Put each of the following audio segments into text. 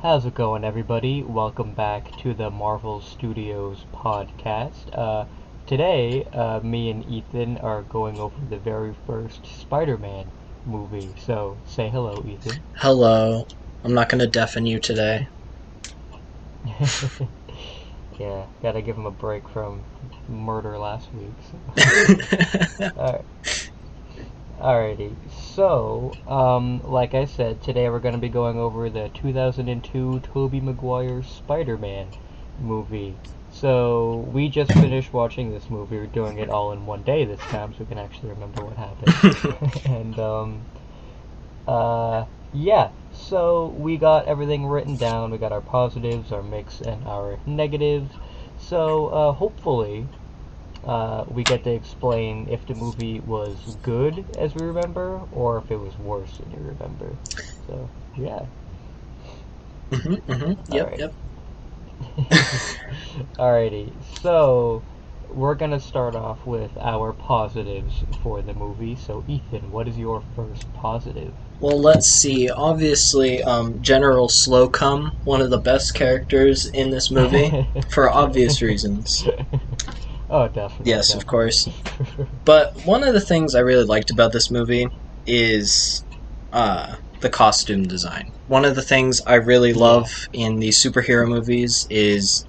How's it going, everybody? Welcome back to the Marvel Studios podcast. Today, me and Ethan are going over the very first Spider-Man movie. So, say hello, Ethan. Hello. I'm not going to deafen you today. Yeah, gotta give him a break from murder last week. So. Alright. Alrighty, so, like I said, today we're going to be going over the 2002 Tobey Maguire Spider-Man movie. So, we just finished watching this movie. We're doing it all in one day this time, so we can actually remember what happened. Yeah, so we got everything written down. We got our positives, our mix, and our negatives. So, hopefully, we get to explain if the movie was good as we remember, or if it was worse than you remember. So, yeah. Yep. Alrighty, so we're gonna start off with our positives for the movie. So, Ethan, what is your first positive? Well, let's see. Obviously, General Slocum, one of the best characters in this movie, for obvious reasons. Oh, definitely. Yes, definitely. of course. But one of the things I really liked about this movie is the costume design. One of the things I really love in these superhero movies is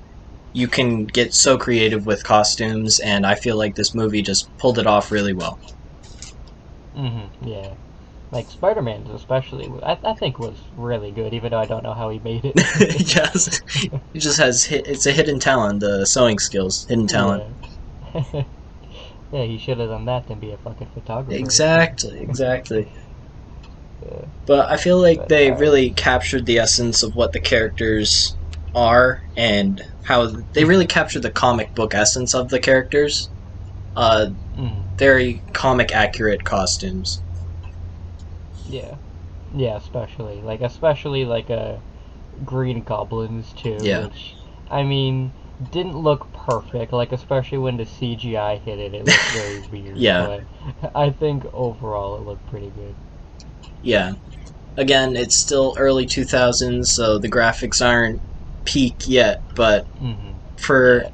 you can get so creative with costumes, and I feel like this movie just pulled it off really well. Yeah. Like, Spider-Man especially, I think was really good, even though I don't know how he made it. Yes. He just has, it's a hidden talent, the sewing skills, hidden talent. Yeah. Yeah, he should have done that than be a fucking photographer. Exactly. Yeah. But I feel like they really captured the essence of what the characters are, and how they really captured the comic book essence of the characters. Very comic accurate costumes. Yeah, especially like Green Goblins too, Yeah. which, I mean, didn't look perfect, like especially when the CGI hit it looked very weird. Yeah. But I think overall it looked pretty good. Yeah. Again, it's still early 2000s, so the graphics aren't peak yet, but for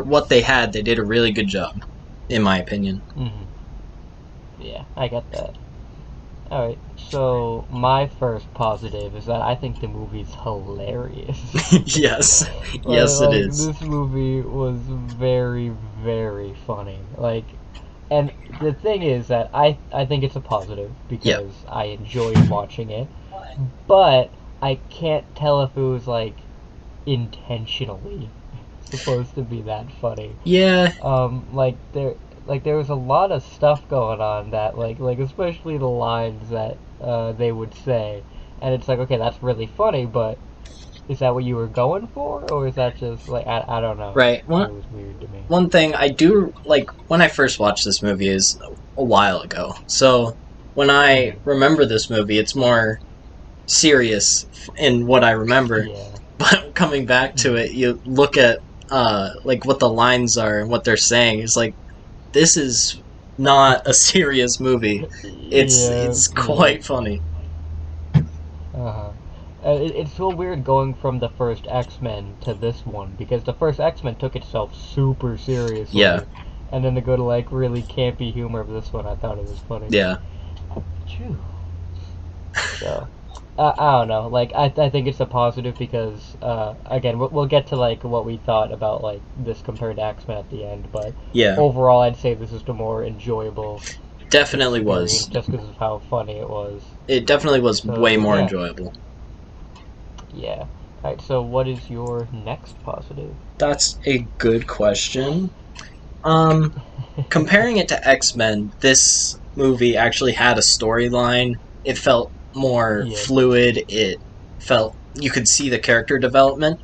what they had, they did a really good job, in my opinion. Yeah, I get that. Alright, so my first positive is that I think the movie's hilarious. Yes. Yes, it is. This movie was very, very funny. And the thing is that I think it's a positive because I enjoyed watching it, but I can't tll if it was, intentionally supposed to be that funny. Yeah. There was a lot of stuff going on that especially the lines that they would say, and it's like, okay, that's really funny, but is that what you were going for, or is that just I don't know. Right. It was weird to me. One thing I do like when I first watched this movie is a while ago. So when I remember this movie, it's more serious in what I remember. Yeah. But coming back to it, you look at what the lines are and what they're saying. It's like, this is not a serious movie. It's quite funny. It's so weird going from the first X-Men to this one, because the first X-Men took itself super seriously. Yeah. And then to go to really campy humor of this one, I thought it was funny. Yeah. Phew. So, I don't know. I think it's a positive because, again, we'll get to what we thought about this compared to X-Men at the end, but overall, I'd say this is the more enjoyable. Definitely was. Just because of how funny it was. It definitely was way more enjoyable. Yeah. Alright, so what is your next positive? That's a good question. Comparing it to X-Men, this movie actually had a storyline. It felt more fluid. It felt you could see the character development.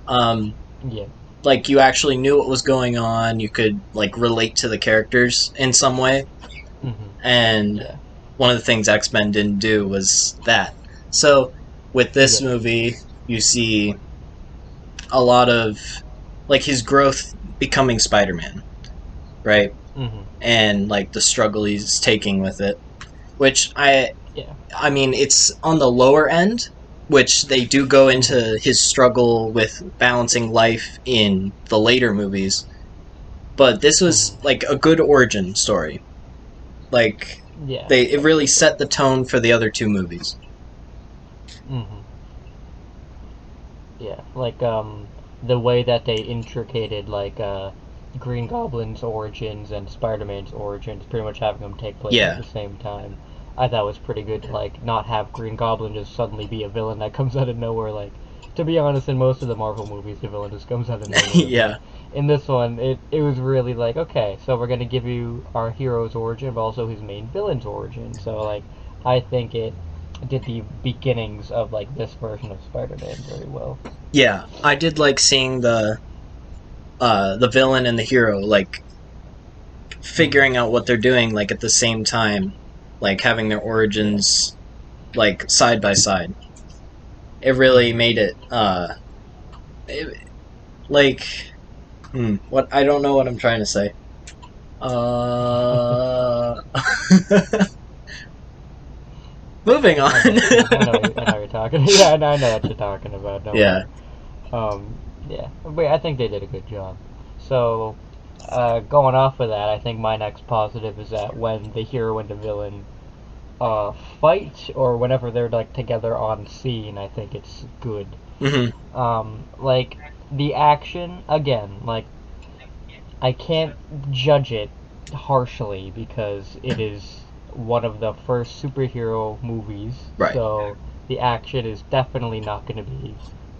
You actually knew what was going on. You could relate to the characters in some way. And one of the things X-Men didn't do was that. So with this movie, you see a lot of his growth becoming Spider-Man, right? And the struggle he's taking with it, which I mean, it's on the lower end, which they do go into his struggle with balancing life in the later movies. But this was like a good origin story. Like, it really set the tone for the other two movies. Yeah, like the way that they intricated like Green Goblin's origins and Spider-Man's origins, pretty much having them take place at the same time. I thought was pretty good to like not have Green Goblin just suddenly be a villain that comes out of nowhere. Like, to be honest, in most of the Marvel movies, the villain just comes out of nowhere. Yeah. In this one, it was really like, okay, so we're gonna give you our hero's origin, but also his main villain's origin. So like, I think it did the beginnings of like this version of Spider-Man very well. Yeah, I did like seeing the villain and the hero like figuring out what they're doing like at the same time, like having their origins like side by side. It really made it what I don't know what I'm trying to say. Moving on. I know what you're talking. Yeah, I know what you're talking about. Don't worry. Yeah, but I think they did a good job. So, going off of that, I think my next positive is that when the hero and the villain fight, or whenever they're like together on scene, I think it's good. Like the action again, like I can't judge it harshly because it is one of the first superhero movies, right. So the action is definitely not going to be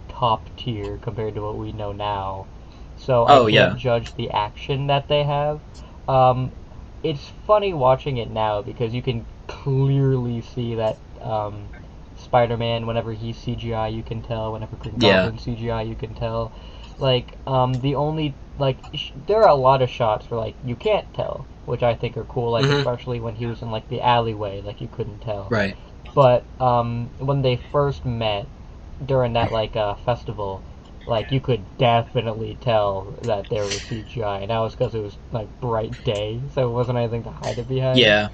top tier compared to what we know now. So I can't judge the action that they have. It's funny watching it now because you can clearly see that Spider-Man, whenever he's CGI, you can tell. Whenever Green Goblin CGI, you can tell. Like, the only, like, there are a lot of shots where, like, you can't tell, which I think are cool, like, especially when he was in, like, the alleyway, like, you couldn't tell. Right. But, when they first met, during that, like, festival, like, you could definitely tell that there was CGI, and that was because it was, like, bright day, so it wasn't anything to hide it behind. Yeah.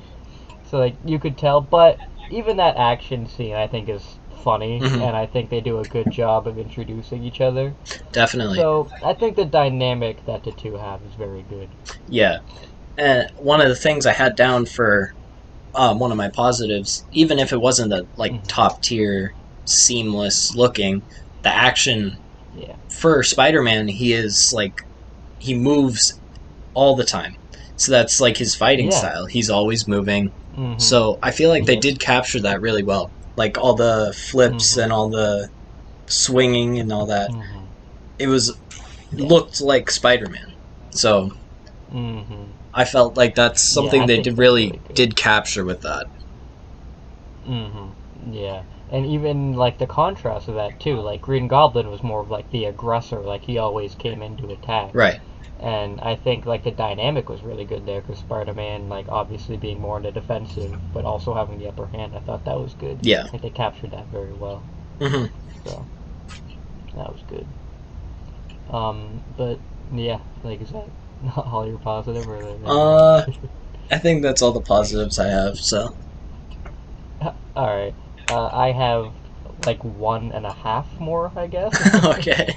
So, like, you could tell, but even that action scene, I think, is funny, and I think they do a good job of introducing each other. Definitely. So I think the dynamic that the two have is very good. Yeah, and one of the things I had down for one of my positives, even if it wasn't a like top tier, seamless looking, the action for Spider-Man, he moves all the time, so that's like his fighting style. He's always moving. So I feel like they did capture that really well. Like all the flips and all the swinging and all that. It looked like Spider-Man. So I felt like that's something they did capture with that. Yeah. And even like the contrast of that too. Like Green Goblin was more of like the aggressor, like he always came in to attack. Right. And I think like the dynamic was really good there because Spider-Man, like obviously being more in the defensive, but also having the upper hand. I thought that was good. Yeah. I think they captured that very well. So that was good. But yeah, like is that all your positive or? I think that's all the positives I have. So. All right. I have like 1.5 more, I guess. Okay.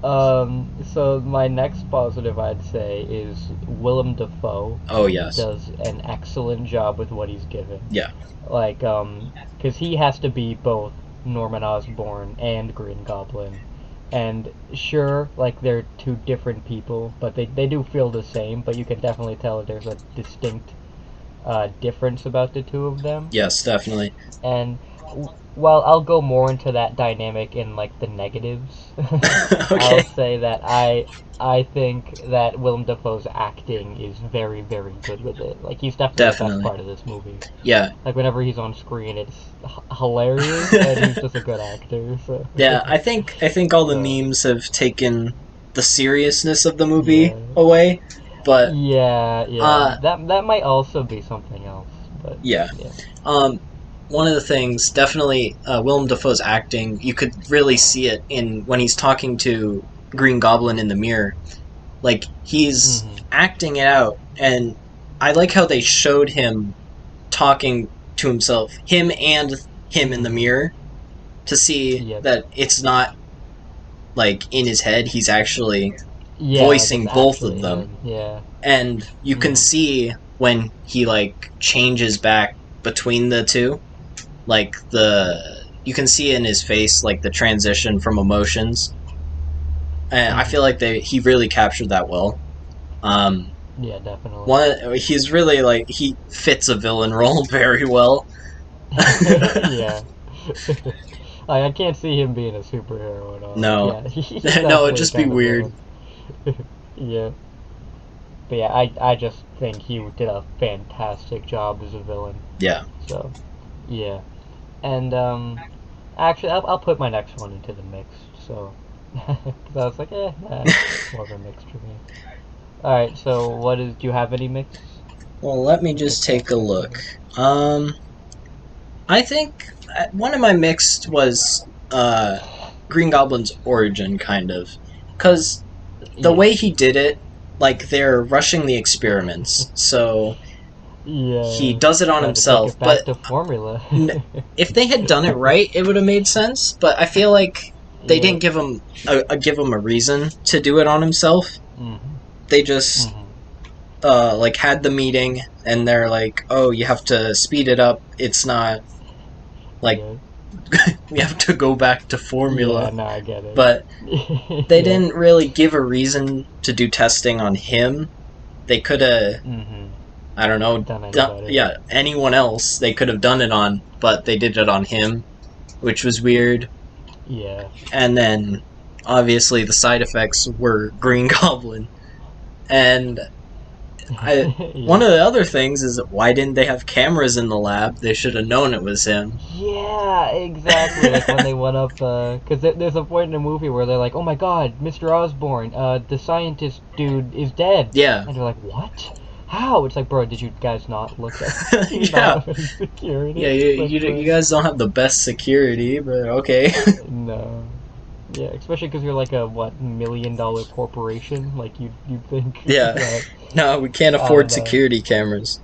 So my next positive I'd say is Willem Dafoe. Oh yes. Does an excellent job with what he's given. Yeah. Like, because he has to be both Norman Osborn and Green Goblin. And sure, like, they're two different people, but they do feel the same, but you can definitely tell that there's a distinct difference about the two of them. Yes, definitely. And well, I'll go more into that dynamic in like the negatives. Okay. I'll say that I think that Willem Dafoe's acting is very, very good with it. Like he's definitely the best part of this movie. Yeah. Like whenever he's on screen, it's hilarious, and he's just a good actor. So. Yeah, I think all the memes have taken the seriousness of the movie away, but that might also be something else. But yeah. One of the things, definitely, Willem Dafoe's acting, you could really see it when he's talking to Green Goblin in the mirror. Like, he's acting it out, and I like how they showed him talking to himself, him in the mirror, to see that it's not like in his head. He's actually voicing like both of them. Him. Yeah. And you can see when he like changes back between the two, like you can see in his face like the transition from emotions, and I feel like he really captured that well. Yeah, definitely. He's really like, he fits a villain role very well. Yeah. I can't see him being a superhero at all. No. Yeah, No, it'd just be weird. Yeah. But yeah, I just think he did a fantastic job as a villain. Yeah. So, yeah. And, actually, I'll put my next one into the mix, so. Because I was like, it's more of a mix for me. Alright, so do you have any mix? Well, let me just take a look. I think one of my mixed was Green Goblin's origin, kind of. Because the way he did it, like, they're rushing the experiments, so he does it on himself. But to formula. If they had done it right, it would have made sense. But I feel like they didn't give him a reason to do it on himself. They just like had the meeting, and they're like, "Oh, you have to speed it up. It's not like we have to go back to formula." Yeah, no, I get it. But they didn't really give a reason to do testing on him. They could have, I don't know, anyone else they could have done it on, but they did it on him, which was weird. Yeah. And then, obviously, the side effects were Green Goblin. And one of the other things is, why didn't they have cameras in the lab? They should have known it was him. Yeah, exactly. Like when they went up, because there's a point in the movie where they're like, "Oh my God, Mr. Osborn, the scientist dude is dead." Yeah. And they're like, "What? How?" It's like, bro, did you guys not look at security? Yeah, you guys don't have the best security, but okay. No. Yeah, especially because you're like a $1 million corporation. Like you'd think. Yeah. No, we can't afford security cameers.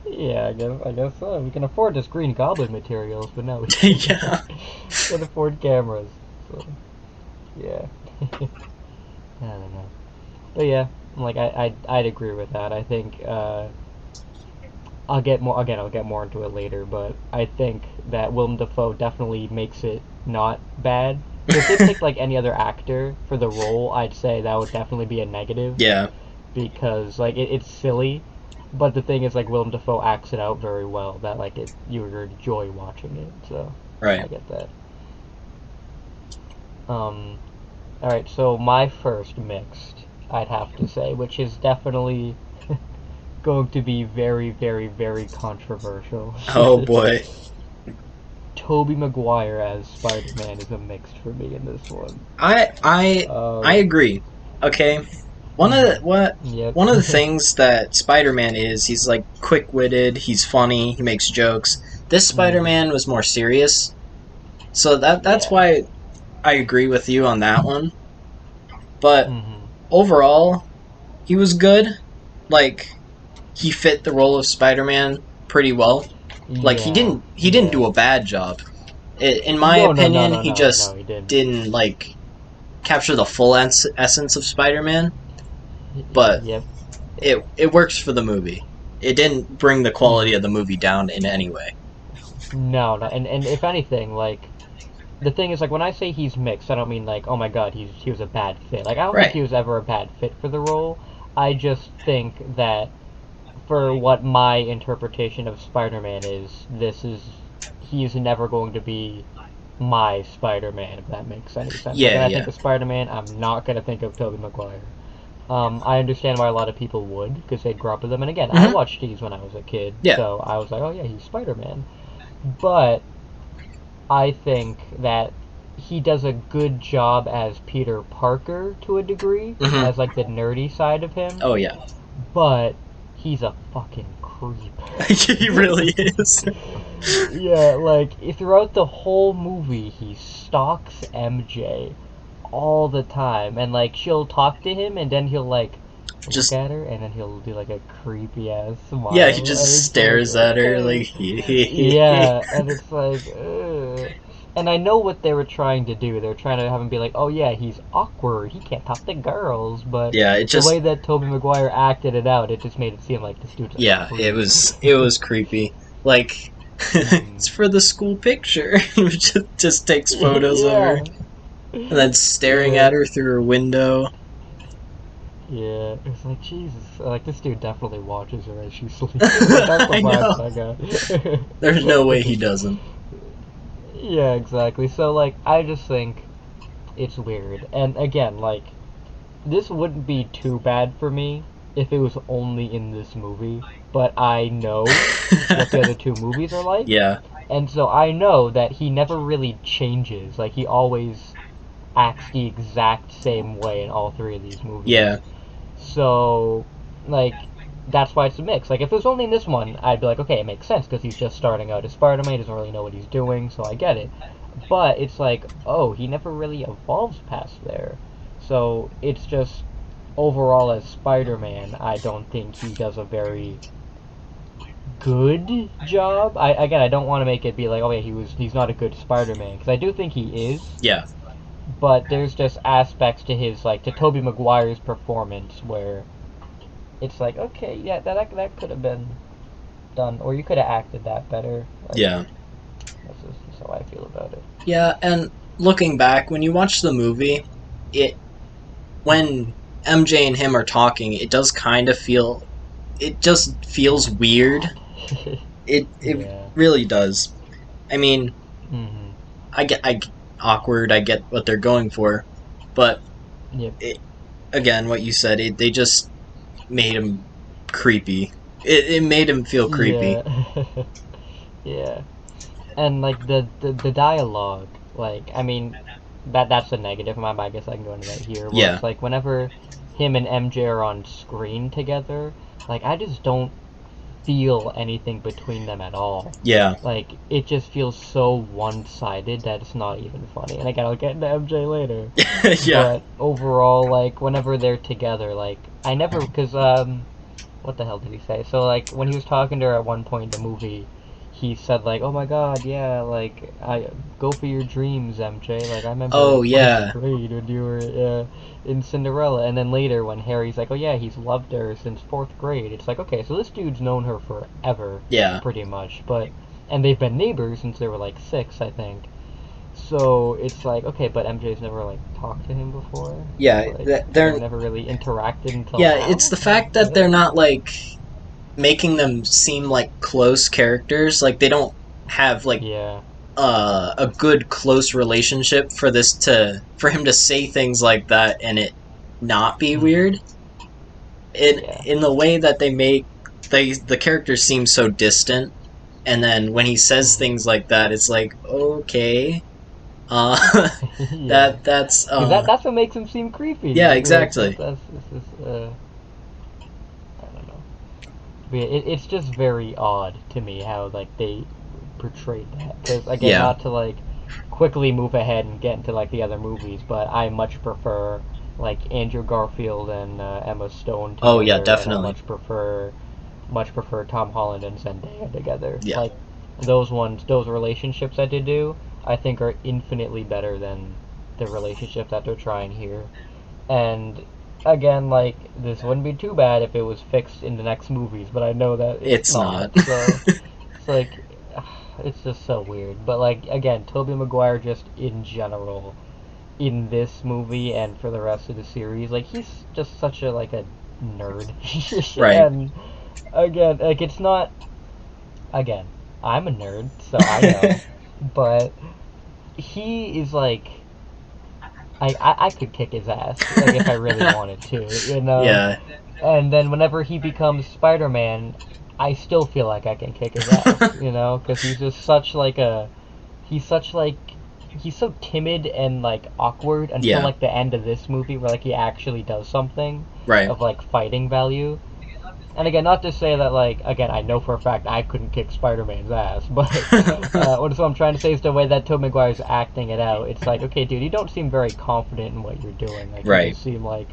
Yeah, I guess so. We can afford this Green Goblin materials, but no, we can't afford cameras. So, yeah. I don't know. But yeah, like I'd agree with that. I think I'll get more into it later, but I think that Willem Dafoe definitely makes it not bad. If they picked like any other actor for the role, I'd say that would definitely be a negative. Yeah. Because like it's silly, but the thing is like Willem Dafoe acts it out very well. That like you enjoy watching it. So right. I get that. All right. So my first mixed, I'd have to say, which is definitely going to be very, very, very controversial. Oh boy. Tobey Maguire as Spider-Man is a mixed for me in this one. I agree. Okay. One of the things that Spider-Man is, he's like quick-witted, he's funny, he makes jokes. This Spider-Man was more serious. So that's why I agree with you on that one. But overall, he was good. Like, he fit the role of Spider-Man pretty well. Like, he didn't do a bad job. In my opinion, he just didn't like capture the full essence of Spider-Man. But it works for the movie. It didn't bring the quality of the movie down in any way. No, and if anything, like, the thing is, like, when I say he's mixed, I don't mean like, oh my God, he was a bad fit. Like, I don't think he was ever a bad fit for the role. I just think that for what my interpretation of Spider-Man is, he's never going to be my Spider-Man, if that makes any sense. Yeah, when I think of Spider-Man, I'm not going to think of Tobey Maguire. I understand why a lot of people would, because they'd grow up with him. And again, I watched these when I was a kid, so I was like, oh yeah, he's Spider-Man. But I think that he does a good job as Peter Parker to a degree, as like the nerdy side of him. Oh yeah. But he's a fucking creep. He really is. Yeah, like, throughout the whole movie, he stalks MJ all the time, and like, she'll talk to him, and then he'll like look at her, and then he'll do like a creepy ass smile. Yeah, he just stares at her like. Yeah, and it's like, ugh. And I know what they were trying to do. They were trying to have him be like, oh yeah, he's awkward. He can't talk to girls. But Yeah, it the just way that Tobey Maguire acted it out, it just made it seem like this dude's like a it creep. was creepy. Like it's for the school picture. just takes photos of her Yeah. and then staring Yeah. at her through her window. Yeah, it's like Jesus. Like this dude definitely watches her as she sleeps. Like, that's the I vibe know. I got. There's no way he doesn't. Yeah, exactly. So like, I just think it's weird. And again, like, this wouldn't be too bad for me if it was only in this movie. But I know what the other two movies are like, Yeah. and so I know that he never really changes. Like he always acts the exact same way in all three of these movies. Yeah. So, like, that's why it's a mix. Like, if it was only in this one, I'd be like, okay, it makes sense because he's just starting out as Spider-Man, he doesn't really know what he's doing, so I get it. But it's like, oh, he never really evolves past there. So it's just overall as Spider-Man, I don't think he does a very good job. I don't want to make it be like, oh yeah, he's not a good Spider-Man because I do think he is. Yeah. But there's just aspects to his like to Tobey Maguire's performance where it's like, okay, yeah, that could have been done, or you could have acted that better. Like, Yeah. that's how I feel about it. Yeah, and looking back, when you watch the movie, it when MJ and him are talking, it does kind of feel it just feels weird. It Yeah. really does. I mean, Mm-hmm. I awkward. I get what they're going for, but Yep. again, what you said, they just made him creepy. It made him feel creepy. Yeah. Yeah. And like the dialogue, like I mean, that's a negative. I guess I can go into that here. Where Yeah. it's like whenever him and MJ are on screen together, like I just don't feel anything between them at all. Yeah. Like it just feels so one-sided that it's not even funny. And again, I'll get into MJ later. Yeah. But overall, like whenever they're together, like I never because what the hell did he say? So like when he was talking to her at one point in the movie, he said like, "Oh my God, yeah, like I go for your dreams, MJ." Like I remember Oh yeah. first grade when you were in Cinderella, and then later when Harry's like, "Oh yeah, he's loved her since fourth grade." It's like, okay, so this dude's known her forever, Yeah. pretty much. But and they've been neighbors since they were like 6, I think. So it's like, okay, but MJ's never like talked to him before. Yeah. Like They're they've never really interacted until yeah. now. It's the fact that they're not like making them seem like close characters. Like they don't have like Yeah. a good close relationship for him to say things like that and it not be weird. In the way that they make the characters seem so distant, and then when he says things like that, it's like okay, Yeah. that's Because that's what makes him seem creepy. Yeah, Like, exactly. this is, I don't know. But yeah, it's just very odd to me how like they portrayed that. Because again, Yeah. not to like quickly move ahead and get into like the other movies, but I much prefer like Andrew Garfield and Emma Stone together. Oh yeah, And definitely. I much prefer Tom Holland and Zendaya together. Yeah. Like those relationships that they do, I think are infinitely better than the relationship that they're trying here. And again, like this wouldn't be too bad if it was fixed in the next movies, but I know that It's not. not. So it's like it's just so weird. But like again, Tobey Maguire just in general in this movie and for the rest of the series, like he's just such a like a nerd. Right. And again, like it's not again, I'm a nerd, so I know. But he is like I could kick his ass like if I really wanted to, you know. Yeah. And then whenever he becomes Spider-Man, I still feel like I can kick his ass, you know, because he's just such like a he's such like he's so timid and like awkward until Yeah. like the end of this movie where like he actually does something Right. of like fighting value. And again, not to say that like again, I know for a fact I couldn't kick Spider-Man's ass, but what I'm trying to say is the way that Tobey Maguire's acting it out. It's like, okay, dude, you don't seem very confident in what you're doing. Like, Right. you just seem like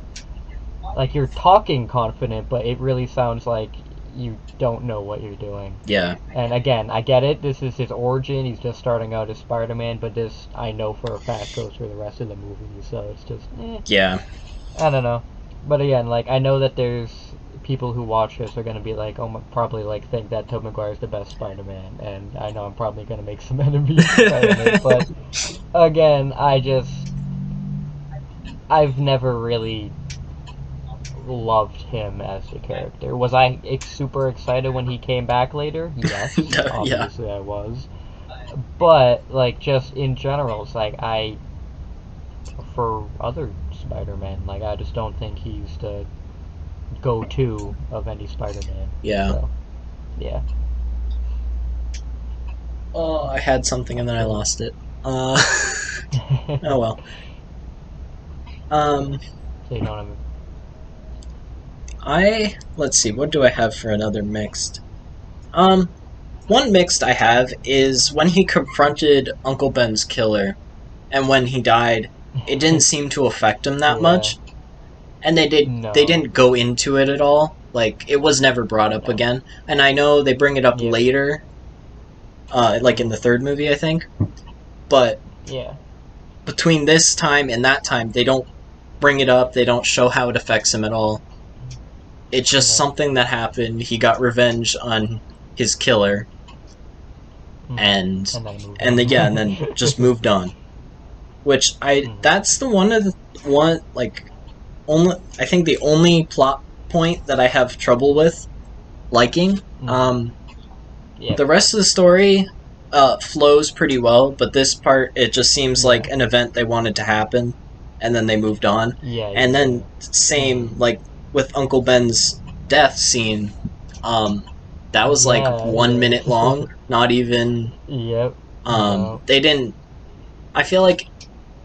you're talking confident, but it really sounds like you don't know what you're doing. Yeah. And again, I get it. This is his origin. He's just starting out as Spider-Man, but this I know for a fact goes through the rest of the movie. So it's just, Yeah. I don't know. But again, like I know that there's people who watch this are gonna be like, oh, probably like think that Tobey Maguire is the best Spider-Man, and I know I'm probably gonna make some enemies. But again, I've never really loved him as a character. Was I super excited when he came back later? Yes, obviously I was. But like just in general, it's like I prefer other Spider-Man. Like I just don't think he's the go-to of any Spider-Man. Yeah. So, yeah. Oh, I had something and then I lost it. Oh well. So you know what I mean? Let's see, what do I have for another mixed? One mixed I have is when he confronted Uncle Ben's killer, and when he died, it didn't seem to affect him that much, and they didn't go into it at all. Like it was never brought up again, and I know they bring it up later, like in the third movie, I think. But between this time and that time, they don't bring it up. They don't show how it affects him at all. It's just something that happened. He got revenge on his killer, and then just moved on. Which that's the I think the only plot point that I have trouble with liking. The rest of the story flows pretty well, but this part it just seems like an event they wanted to happen, and then they moved on. And then same like with Uncle Ben's death scene, that was like 1 minute long, not even. They didn't. I feel like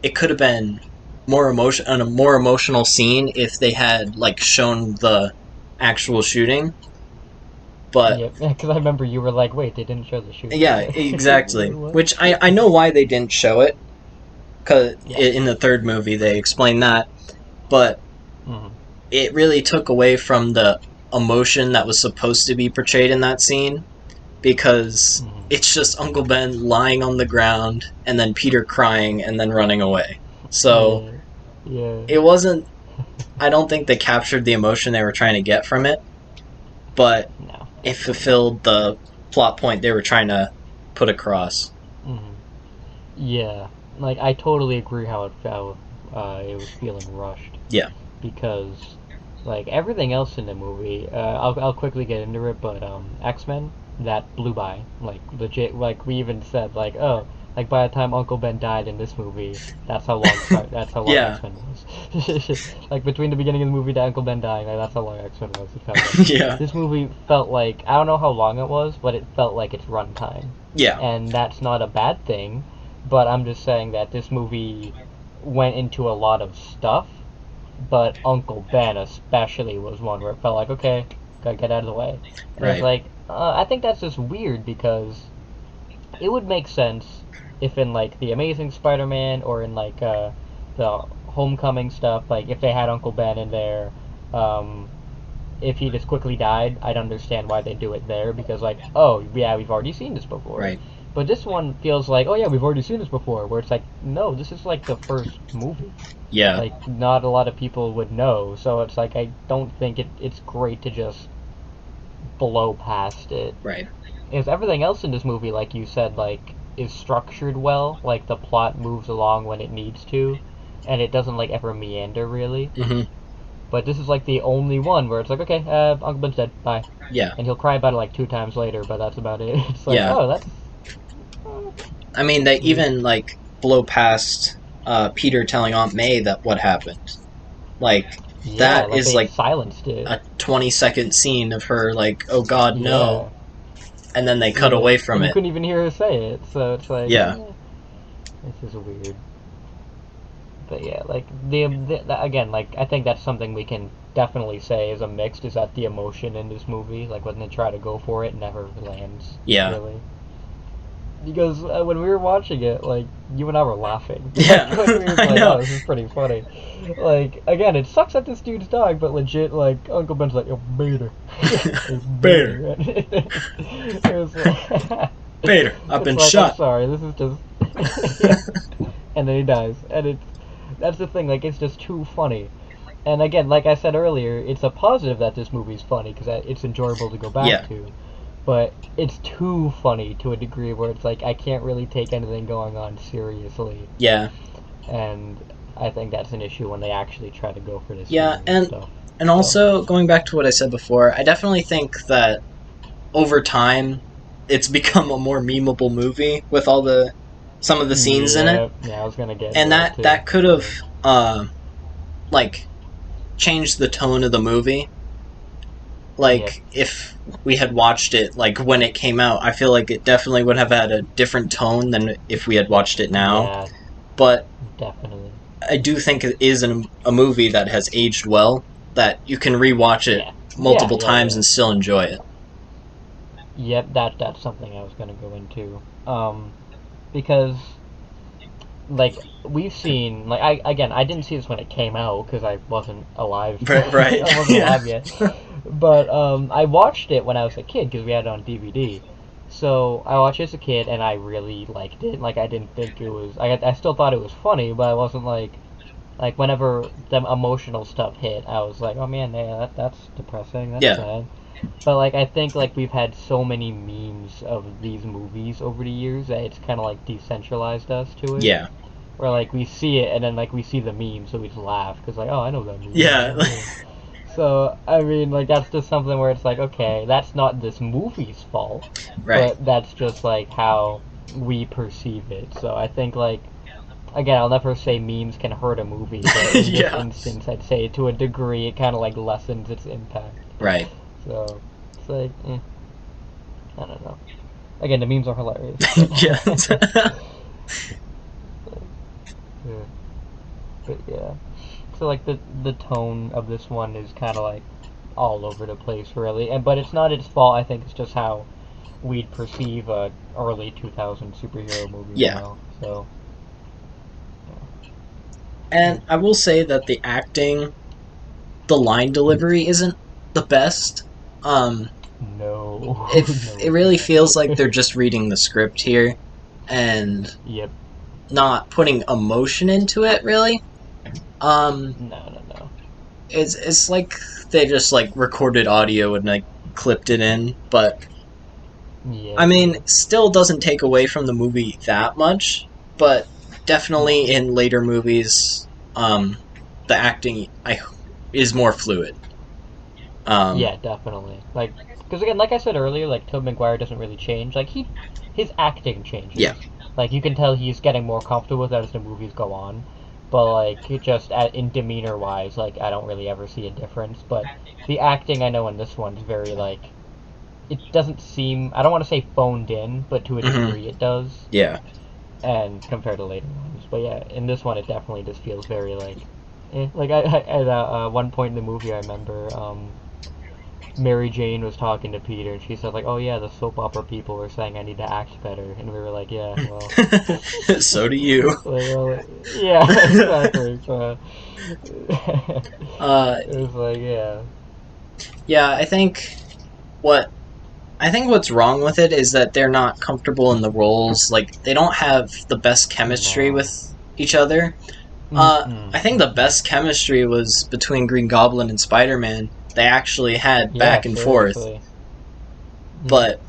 it could have been a more emotional scene if they had like shown the actual shooting. But because I remember you were like, "Wait, they didn't show the shooting." Yeah, exactly. Which I know why they didn't show it, because in the third movie they explained that, but it really took away from the emotion that was supposed to be portrayed in that scene, because it's just Uncle Ben lying on the ground and then Peter crying and then running away. So it wasn't. I don't think they captured the emotion they were trying to get from it, but it fulfilled the plot point they were trying to put across. Yeah, like I totally agree how it felt. It was feeling rushed. Yeah, because like everything else in the movie, I'll quickly get into it, but X-Men, that blew by, like legit. Like we even said, like, oh, like by the time Uncle Ben died in this movie, that's how long X-Men was. Like between the beginning of the movie to Uncle Ben dying, like, that's how long X-Men was. It felt like. This movie felt like, I don't know how long it was, but it felt like its runtime. And that's not a bad thing, but I'm just saying that this movie went into a lot of stuff, but Uncle Ben especially was one where it felt like, okay, gotta get out of the way. And it's like, I think that's just weird, because it would make sense if in like the Amazing Spider-Man or in like the Homecoming stuff, like if they had Uncle Ben in there, if he just quickly died, I'd understand why they do it there, because like, oh yeah, we've already seen this before. But this one feels like, oh yeah, we've already seen this before, where it's like, no, this is like the first movie. Like not a lot of people would know, so it's like I don't think it's great to just blow past it. Because everything else in this movie, like you said, like is structured well, like the plot moves along when it needs to, and it doesn't like ever meander really. But this is like the only one where it's like, okay, Uncle Ben's dead, bye. And he'll cry about it like 2 times later, but that's about it. It's like, oh, that's. I mean, they even like blow past Peter telling Aunt May that what happened. Like that is like silenced it. A 20-second scene of her like, oh God, no. And then they cut away from it. You couldn't even hear her say it, so it's like, this is weird. But yeah, like the again, like I think that's something we can definitely say is a mixed, is that the emotion in this movie, like when they try to go for it, never lands. Really. Because when we were watching it, like you and I were laughing. Yeah, we were I know. thought this was pretty funny. Like, again, it sucks that this dude's dying, but legit, like, Uncle Ben's like, yo, Bader. Bader. It was like, Bader, I've been like, shot. I'm sorry, this is just... Yeah. And then he dies. And that's the thing, like, it's just too funny. And again, like I said earlier, it's a positive that this movie's funny, because it's enjoyable to go back to. But it's too funny to a degree where it's like, I can't really take anything going on seriously. Yeah. And I think that's an issue when they actually try to go for this. Yeah, and also, going back to what I said before, I definitely think that over time, it's become a more memeable movie with all some of the scenes in it. Yeah, I was gonna get. And that could have, like, changed the tone of the movie. Like, if we had watched it, like, when it came out, I feel like it definitely would have had a different tone than if we had watched it now. Yeah, but definitely. I do think it is a movie that has aged well, that you can rewatch it multiple times and still enjoy it. Yep, that's something I was going to go into. Because, like, we've seen, like, I didn't see this when it came out, because I wasn't alive. Right. I wasn't alive yet. But, I watched it when I was a kid, because we had it on DVD. So, I watched it as a kid, and I really liked it. Like, I didn't think it was, I still thought it was funny, but I wasn't like, whenever the emotional stuff hit, I was like, oh man, yeah, that's depressing, that's sad. But, like, I think, like, we've had so many memes of these movies over the years that it's kind of, like, decentralized us to it. Yeah. Where, like, we see it, and then, like, we see the meme, so we just laugh, because, like, oh, I know that movie. Yeah. So, I mean, like, that's just something where it's like, okay, that's not this movie's fault. Right. But that's just, like, how we perceive it. So I think, like, again, I'll never say memes can hurt a movie, but in this instance, I'd say to a degree, it kind of, like, lessens its impact. Right. So, it's like, I don't know. Again, the memes are hilarious. Yeah. But yeah. So, like, the tone of this one is kind of, like, all over the place, really. But it's not its fault, I think it's just how we'd perceive a early 2000 superhero movie now. So, yeah. And I will say that the acting, the line delivery isn't the best. No. It really feels like they're just reading the script here and not putting emotion into it, really. No. It's like they just, like, recorded audio and, like, clipped it in, but I mean, still doesn't take away from the movie that much, but definitely in later movies, the acting is more fluid. Yeah, definitely. Like, because again, like I said earlier, like, Tobey Maguire doesn't really change. Like, his acting changes. Yeah. Like, you can tell he's getting more comfortable with it as the movies go on. But, like, just in demeanor-wise, like, I don't really ever see a difference. But the acting I know in this one's very, like, it doesn't seem, I don't want to say phoned in, but to a degree it does. Yeah. And compared to later ones. But yeah, in this one it definitely just feels very, like, Like, at one point in the movie, I remember, Mary Jane was talking to Peter, and she said, like, oh yeah, the soap opera people were saying I need to act better, and we were like, yeah, well... So do you. Yeah, exactly, so... it was like, yeah. Yeah, I think what's wrong with it is that they're not comfortable in the roles. Like, they don't have the best chemistry with each other. I think the best chemistry was between Green Goblin and Spider-Man. They actually had back and forth. But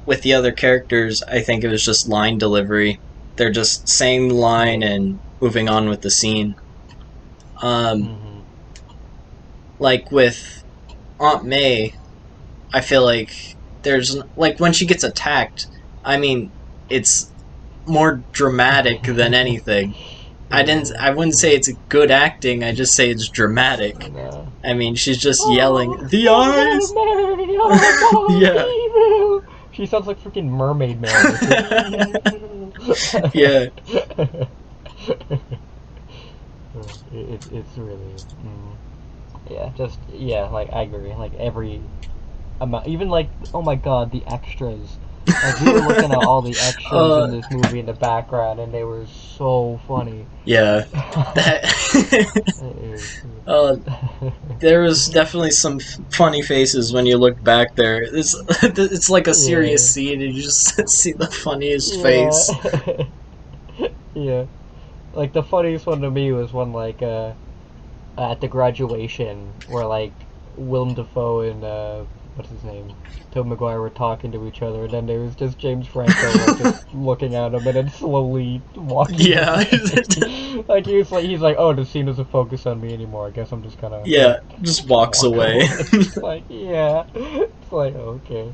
with the other characters, I think it was just line delivery. They're just saying the line and moving on with the scene. Like with Aunt May, I feel like there's, like, when she gets attacked, I mean, it's more dramatic than anything. I wouldn't say it's good acting, I just say it's dramatic. I mean, she's just yelling, the eyes! Yeah. She sounds like freaking Mermaid Man. Yeah. It's really... Yeah, like, I agree. Like, every amount... Even, like, oh my god, the extras Like, we were looking at all the extras in this movie in the background, and they were so funny. Yeah. There was definitely some funny faces when you look back there. It's like a serious scene, and you just see the funniest face. Yeah. Like, the funniest one to me was when, like, at the graduation, where, like, Willem Dafoe and, what's his name? Tobey Maguire were talking to each other, and then there was just James Franco like, just looking at him and then slowly walking. Yeah. Like he's like, oh, the scene doesn't focus on me anymore. I guess I'm just gonna. Yeah, just walks away. It's like, yeah. It's like, okay.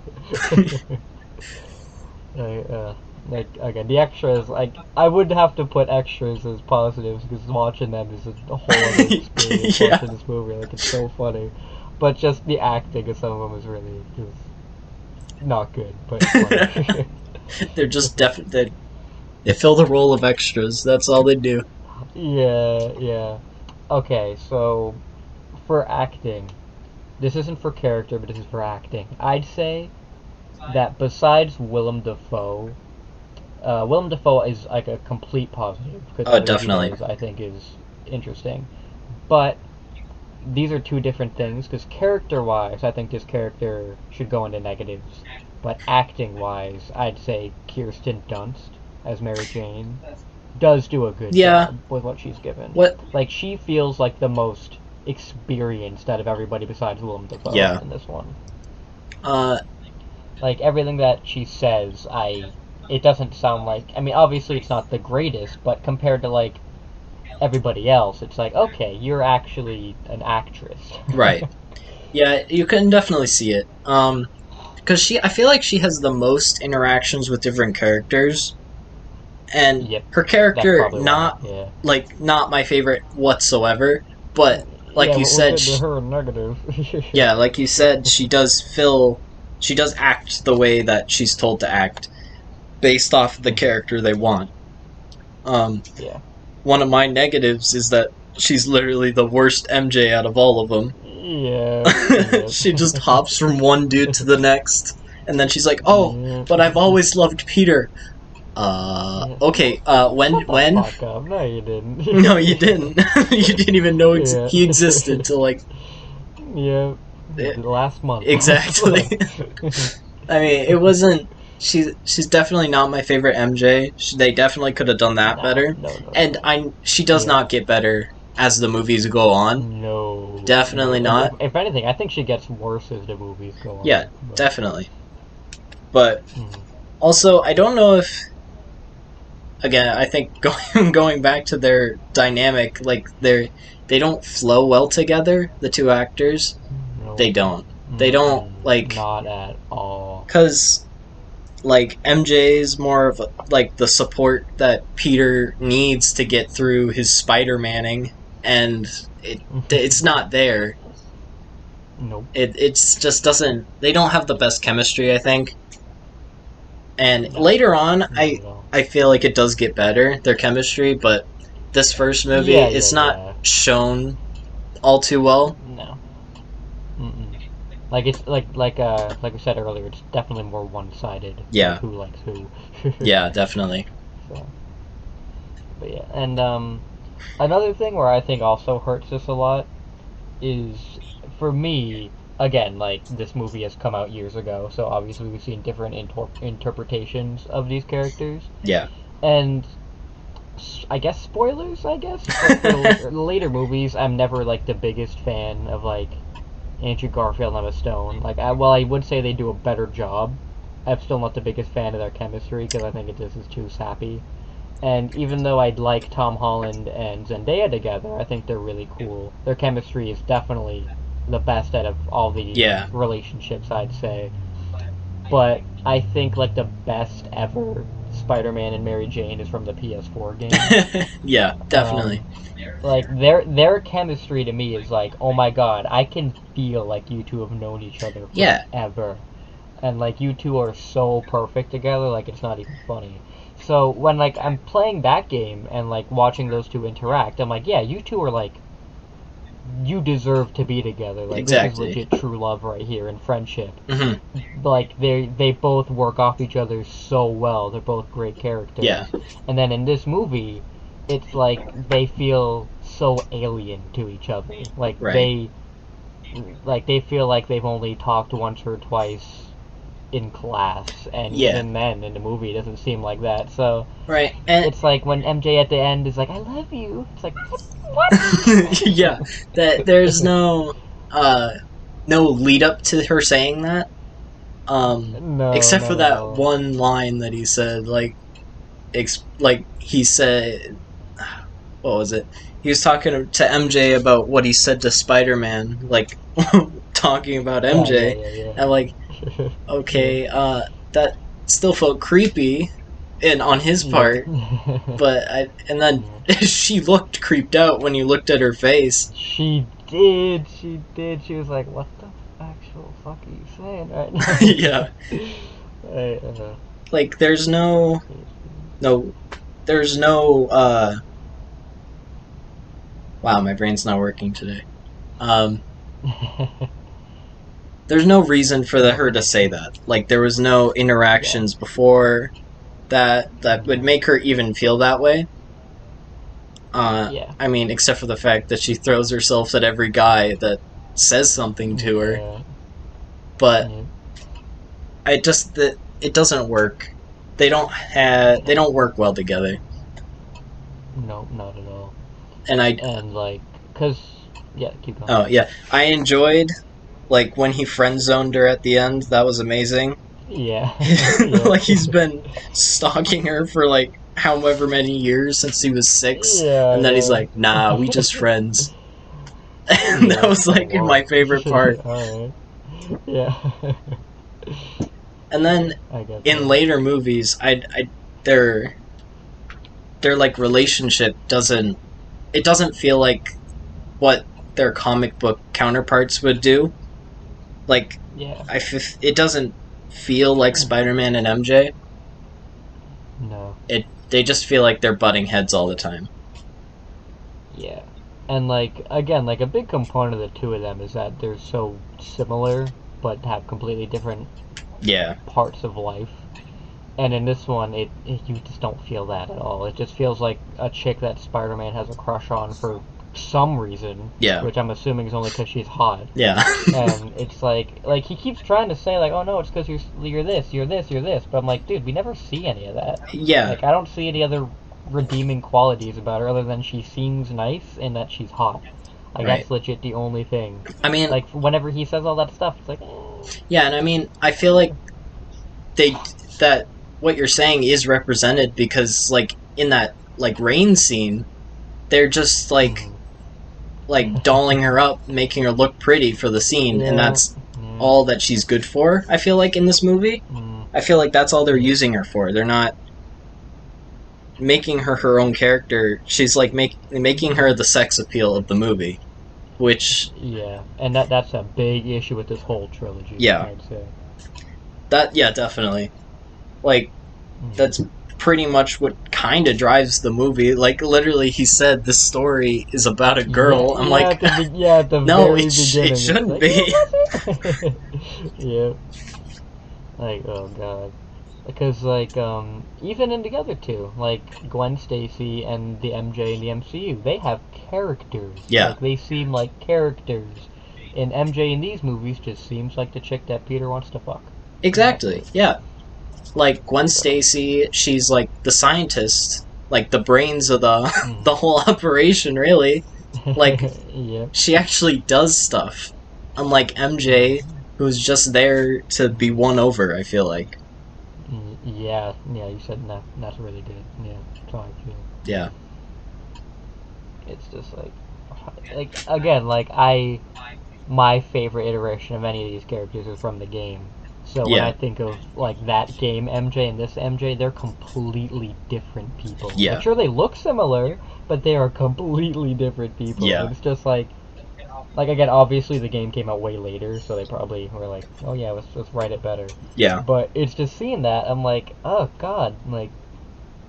Like, again, the extras, like, I would have to put extras as positives because watching them is a whole other experience. Watching this movie, like, it's so funny. But just the acting of some of them is really just not good, but funny. They're just definitely they fill the role of extras. That's all they do. Yeah. Okay, so for acting, this isn't for character, but this is for acting. I'd say that besides Willem Dafoe is like a complete positive. Oh, definitely. I think is interesting, but these are two different things, because character-wise, I think this character should go into negatives, but acting-wise, I'd say Kirsten Dunst as Mary Jane does do a good job with what she's given. Like, she feels like the most experienced out of everybody besides Willem Dafoe in this one. Like, everything that she says, it doesn't sound like, I mean, obviously it's not the greatest, but compared to, like, everybody else, it's like, okay, you're actually an actress. Right. Yeah, you can definitely see it. Because I feel like she has the most interactions with different characters, and her character not my favorite whatsoever. But like you said, her negative. Yeah, like you said, she does act the way that she's told to act, based off the character they want. One of my negatives is that she's literally the worst MJ out of all of them. Yeah. She just hops from one dude to the next, and then she's like, "Oh, but I've always loved Peter." Okay. When? No, you didn't. No, you didn't. You didn't even know he existed till like. Yeah. Last month. Exactly. I mean, it wasn't. She's definitely not my favorite MJ. They definitely could have done that better. And she does not get better as the movies go on. No. Definitely not. If anything, I think she gets worse as the movies go on. Yeah, definitely. But also, I don't know if... Again, I think going back to their dynamic, like they don't flow well together, the two actors. No. They don't. They don't, like... Not at all. Because... Like, MJ is more of, like, the support that Peter needs to get through his Spider-Manning, and it's not there. Nope. It's just doesn't... They don't have the best chemistry, I think. And later on, I feel like it does get better, their chemistry, but this first movie, it's not shown all too well. No. Like it's like we said earlier, it's definitely more one-sided. Yeah. Like who likes who. Yeah, definitely. So, but yeah, and another thing where I think also hurts this a lot is, for me, again, like, this movie has come out years ago, so obviously we've seen different interpretations of these characters. Yeah. And I guess spoilers, like, for the later movies, I'm never, like, the biggest fan of, like, Andrew Garfield and Emma Stone. Like, I would say they do a better job. I'm still not the biggest fan of their chemistry, because I think this is too sappy. And even though I'd like Tom Holland and Zendaya together, I think they're really cool. Their chemistry is definitely the best out of all the relationships, I'd say. But I think, like, the best ever Spider-Man and Mary Jane is from the PS4 game. Yeah, definitely. Like, their chemistry to me is like, oh my god, I can feel like you two have known each other forever. And, like, you two are so perfect together, like, it's not even funny. So, when, like, I'm playing that game and, like, watching those two interact, I'm like, yeah, you two are, like, you deserve to be together. Like, exactly. This is legit true love right here and friendship. Mm-hmm. Like, they both work off each other so well. They're both great characters. Yeah. And then in this movie, it's like they feel so alien to each other. Like, right. they feel like they've only talked once or twice in class, and Yeah. even then in the movie it doesn't seem like that. So right. And it's like when MJ at the end is like, "I love you." It's like, what? yeah, that there's no lead up to her saying that. No, Except for not at that all. one line that he said, like he said, what was it? He was talking to MJ about what he said to Spider-Man, like talking about MJ, and like, Yeah. okay, that still felt creepy, and on his Yeah. part, but and then she looked creeped out when you looked at her face. She did. She did. She was like, "What the actual fuck are you saying right now?" yeah, I, like there's no, there's no. Wow, my brain's not working today. There's no reason for her to say that. Like there was no interactions before that would make her even feel that way. Yeah. I mean, except for the fact that she throws herself at every guy that says something to her. Yeah. But Yeah. it doesn't work. They don't work well together. No, not at all. And like, cause yeah, keep going. oh yeah, I enjoyed like when he friend zoned her at the end. That was amazing. Yeah. Like he's been stalking her for like however many years since he was 6, and then he's like, "Nah, we just friends." And that was like my favorite part. Alright. Yeah. And then in later movies, their like relationship doesn't feel like what their comic book counterparts would do. Like, yeah. It doesn't feel like Spider-Man and MJ. No. They just feel like they're butting heads all the time. Yeah. And like, again, like a big component of the two of them is that they're so similar but have completely different parts of life. And in this one, you just don't feel that at all. It just feels like a chick that Spider-Man has a crush on for some reason. Yeah. Which I'm assuming is only because she's hot. Yeah. And it's like he keeps trying to say like, oh no, it's because you're this, you're this, you're this. But I'm like, dude, we never see any of that. Yeah. Like, I don't see any other redeeming qualities about her other than she seems nice and that she's hot. Like, that's legit the only thing. I mean, like, whenever he says all that stuff, it's like, yeah, and I mean, I feel like that what you're saying is represented because, like, in that like rain scene, they're just like dolling her up, making her look pretty for the scene, and that's all that she's good for. I feel like in this movie, I feel like that's all they're using her for. They're not making her own character. She's like making her the sex appeal of the movie, which and that's a big issue with this whole trilogy. I'd say definitely. Like that's pretty much what kind of drives the movie. Like literally, he said this story is about a girl. I'm like, no, it shouldn't like, be. Yeah. Like, oh god. Because, like, even in the other two, like Gwen Stacy and the MJ in the MCU, they have characters. Yeah. Like, they seem like characters. And MJ in these movies just seems like the chick that Peter wants to fuck. Exactly, yeah. Like, Gwen Stacy, she's like the scientist, like the brains of the whole operation, really. Like, she actually does stuff. Unlike MJ, who's just there to be won over, I feel like. Yeah, you said that's really good. Yeah, that's how I feel. Yeah. It's just like again, like my favorite iteration of any of these characters is from the game. So when I think of like that game MJ and this MJ, they're completely different people. Yeah. I'm sure they look similar, but they are completely different people. Yeah. It's just like again, obviously the game came out way later, so they probably were like, oh yeah, let's write it better. Yeah. But it's just seeing that, I'm like, oh god, like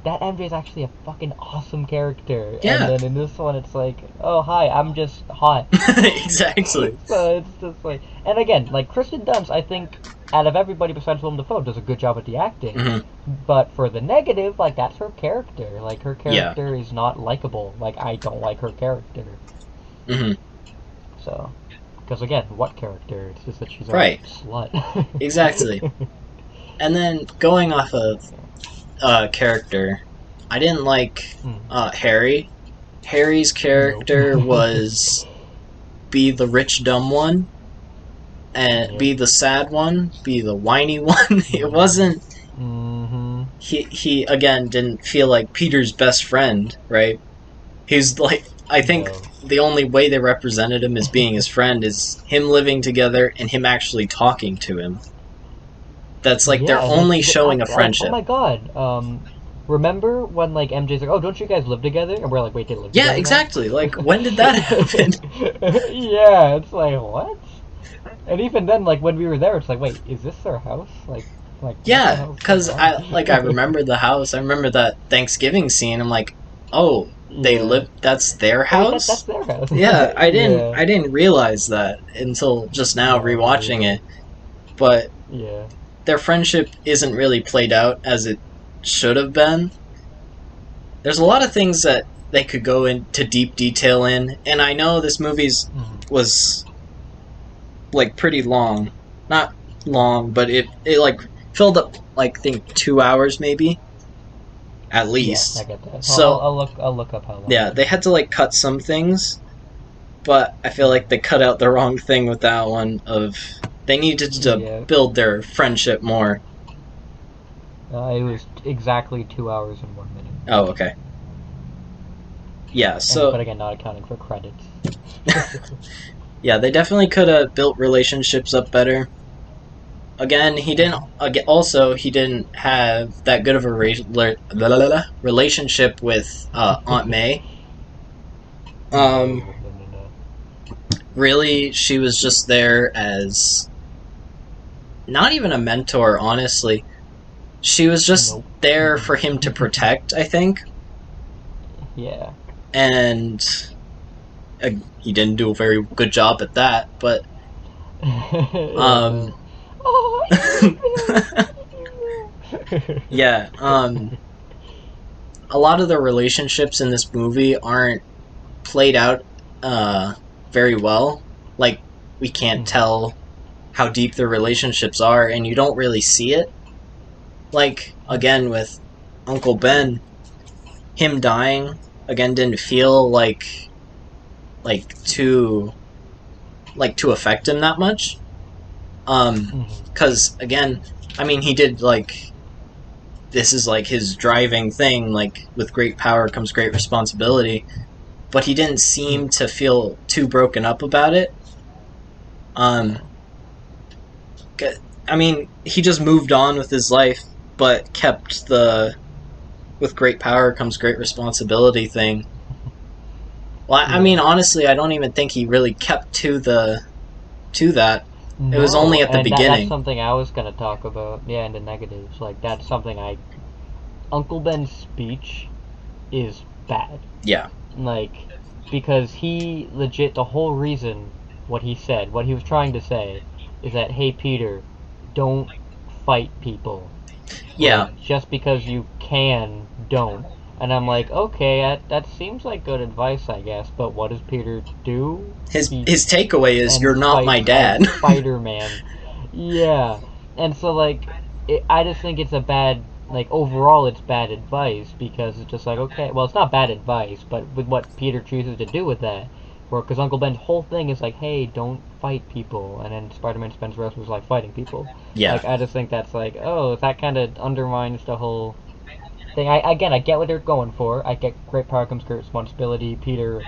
that MJ is actually a fucking awesome character. Yeah. And then in this one, it's like, oh, hi, I'm just hot. Exactly. So it's just like, and again, like Kristen Dunst, I think out of everybody besides Willem Dafoe, does a good job at the acting. Mm-hmm. But for the negative, like that's her character. Like her Yeah. character is not likable. Like I don't like her character. Mm-hmm. So, because again, what character? It's just that she's a Right. slut. Exactly. And then going off of character, I didn't like Harry. Harry's character Nope. was be the rich dumb one, and Yep. be the sad one, be the whiny one. It wasn't. Mm-hmm. He again didn't feel like Peter's best friend, right? He's like, I think No. the only way they represented him as being his friend is him living together and him actually talking to him. That's like they're only showing a friendship. Oh my god. Remember when like MJ's like, oh, don't you guys live together? And we're like, wait, they live together? Yeah, exactly. Like, when did that happen? Yeah, it's like, what? And even then, like when we were there, it's like, wait, is this their house? Like Yeah, because I remember the house. I remember that Thanksgiving scene. I'm like, oh, they live. That's their house. That's their house. Yeah, I didn't. Yeah. I didn't realize that until just now rewatching it. But yeah, their friendship isn't really played out as it should have been. There's a lot of things that they could go into deep detail in, and I know this movie's was like pretty long. Not long, but it like filled up like I think 2 hours maybe. At least. Yeah, I get that. So I'll look up how long. yeah, they had to like cut some things, but I feel like they cut out the wrong thing with that one. Of they needed to build their friendship more. It was exactly 2 hours and 1 minute. Oh, okay. Yeah, so but again, not accounting for credits. yeah, they definitely could have built relationships up better. Again, he didn't. Also, he didn't have that good of a relationship with Aunt May. Really, she was just there as not even a mentor. Honestly, she was just there for him to protect. I think. Yeah. And he didn't do a very good job at that, but yeah, a lot of the relationships in this movie aren't played out very well. Like, we can't tell how deep their relationships are, and you don't really see it. Like, again, with Uncle Ben, him dying, again, didn't feel like to affect him that much. Because, again, I mean, he did, like, this is, like, his driving thing, like, with great power comes great responsibility, but he didn't seem to feel too broken up about it. I mean, he just moved on with his life, but kept the with great power comes great responsibility thing. Well, I mean, honestly, I don't even think he really kept to that. No, it was only at the beginning. That's something I was going to talk about. Yeah, in the negatives. Like, that's something Uncle Ben's speech is bad. Yeah. Like, because he legit, the whole reason what he said, what he was trying to say, is that, hey, Peter, don't fight people. Yeah. Like, just because you can, don't. And I'm like, okay, that seems like good advice, I guess, but what does Peter do? His takeaway is, you're not my dad. Spider-Man. Yeah. And so, like, I just think it's a bad, like, overall it's bad advice, because it's just like, okay, well, it's not bad advice, but with what Peter chooses to do with that, because Uncle Ben's whole thing is like, hey, don't fight people, and then Spider-Man spends the rest of his life fighting people. Yeah. Like, I just think that's like, oh, that kind of undermines the whole thing. I get what they're going for. I get great power comes great responsibility. Peter,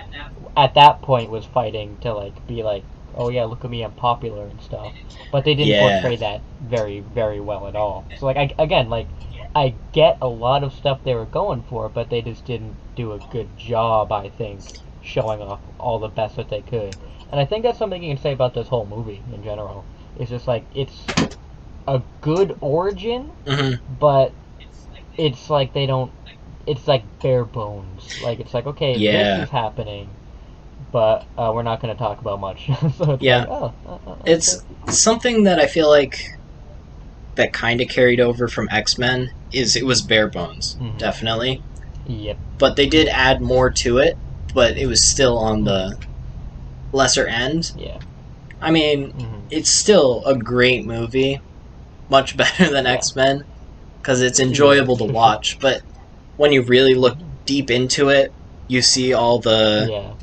at that point, was fighting to, like, be like, oh yeah, look at me, I'm popular and stuff. But they didn't portray that very, very well at all. So, like, I get a lot of stuff they were going for, but they just didn't do a good job, I think, showing off all the best that they could. And I think that's something you can say about this whole movie in general. It's just like, it's a good origin, but it's like they don't it's like bare bones. Like it's like, okay, Yeah. this is happening, but we're not going to talk about much. So it's Yeah. like, It's something that I feel like that kind of carried over from X-Men is it was bare bones, definitely. Yep. But they did add more to it, but it was still on the lesser end. Yeah. I mean, it's still a great movie, much better than X-Men, because it's enjoyable to watch. But when you really look deep into it, you see all the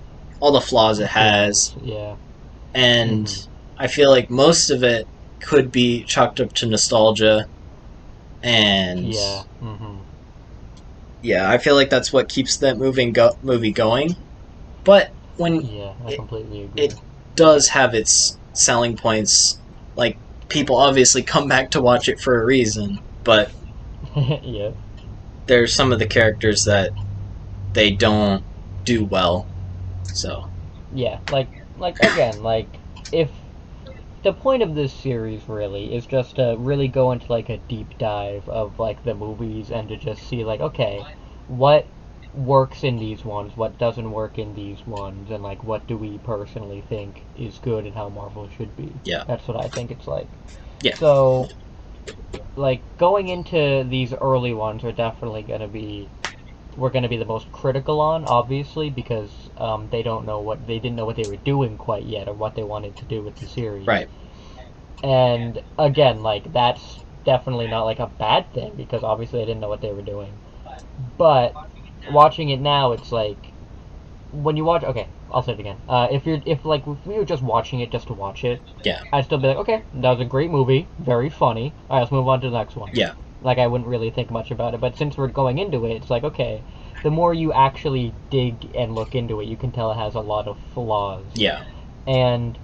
flaws it has. Yeah. And I feel like most of it could be chalked up to nostalgia, and yeah, I feel like that's what keeps that movie going. But when I completely agree. It does have its selling points, like people obviously come back to watch it for a reason, but yeah, there's some of the characters that they don't do well. So yeah, like again, like if the point of this series really is just to really go into like a deep dive of like the movies and to just see like, okay, what works in these ones, what doesn't work in these ones, and like what do we personally think is good and how Marvel should be. Yeah. That's what I think it's like. Yeah. So like going into these early ones are definitely we're gonna be the most critical on, obviously, because they didn't know what they were doing quite yet or what they wanted to do with the series. Right. And again, like that's definitely not like a bad thing because obviously they didn't know what they were doing. But watching it now, it's like when you watch. Okay, I'll say it again. If we were just watching it just to watch it, yeah, I'd still be like, okay, that was a great movie, very funny. All right, let's move on to the next one. Yeah. Like I wouldn't really think much about it, but since we're going into it, it's like, okay, the more you actually dig and look into it, you can tell it has a lot of flaws. Yeah. And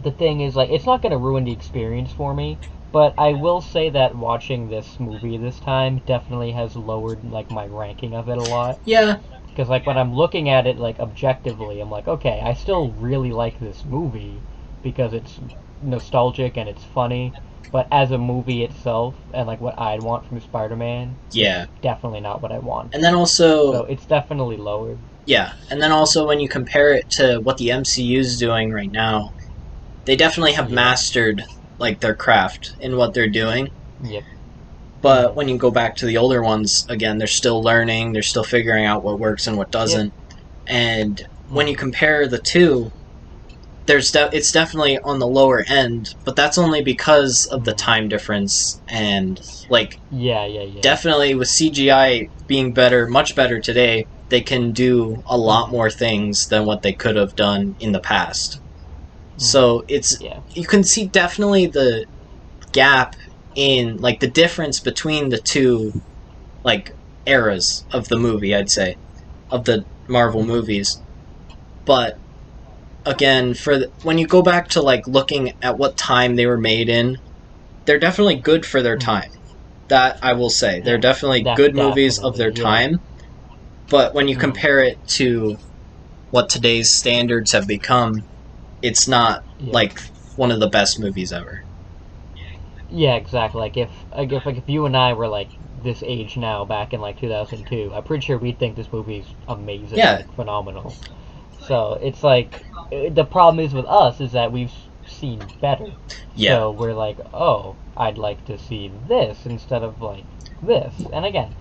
the thing is, like, it's not going to ruin the experience for me, but I will say that watching this movie this time definitely has lowered, like, my ranking of it a lot. Yeah. Because, like, when I'm looking at it, like, objectively, I'm like, okay, I still really like this movie because it's nostalgic and it's funny. But as a movie itself, and like what I'd want from Spider-Man, yeah, definitely not what I want. And then also, so it's definitely lowered. Yeah, and then also when you compare it to what the MCU is doing right now, they definitely have mastered like their craft in what they're doing. Yep. But when you go back to the older ones, again, they're still learning, they're still figuring out what works and what doesn't. Yep. And when you compare the two, it's definitely on the lower end, but that's only because of the time difference and like definitely with CGI being better, much better today, they can do a lot more things than what they could have done in the past. So it's you can see definitely the gap in like the difference between the two like eras of the movie, I'd say, of the Marvel movies. But again, when you go back to like looking at what time they were made in, they're definitely good for their time. That I will say, they're definitely good movies of their time. But when you compare it to what today's standards have become, it's not like one of the best movies ever. Yeah, exactly. Like if you and I were like this age now, back in like 2002, I'm pretty sure we'd think this movie's amazing, like, phenomenal. So it's like the problem is with us is that we've seen better. Yeah. So we're like, oh, I'd like to see this instead of like this. And again,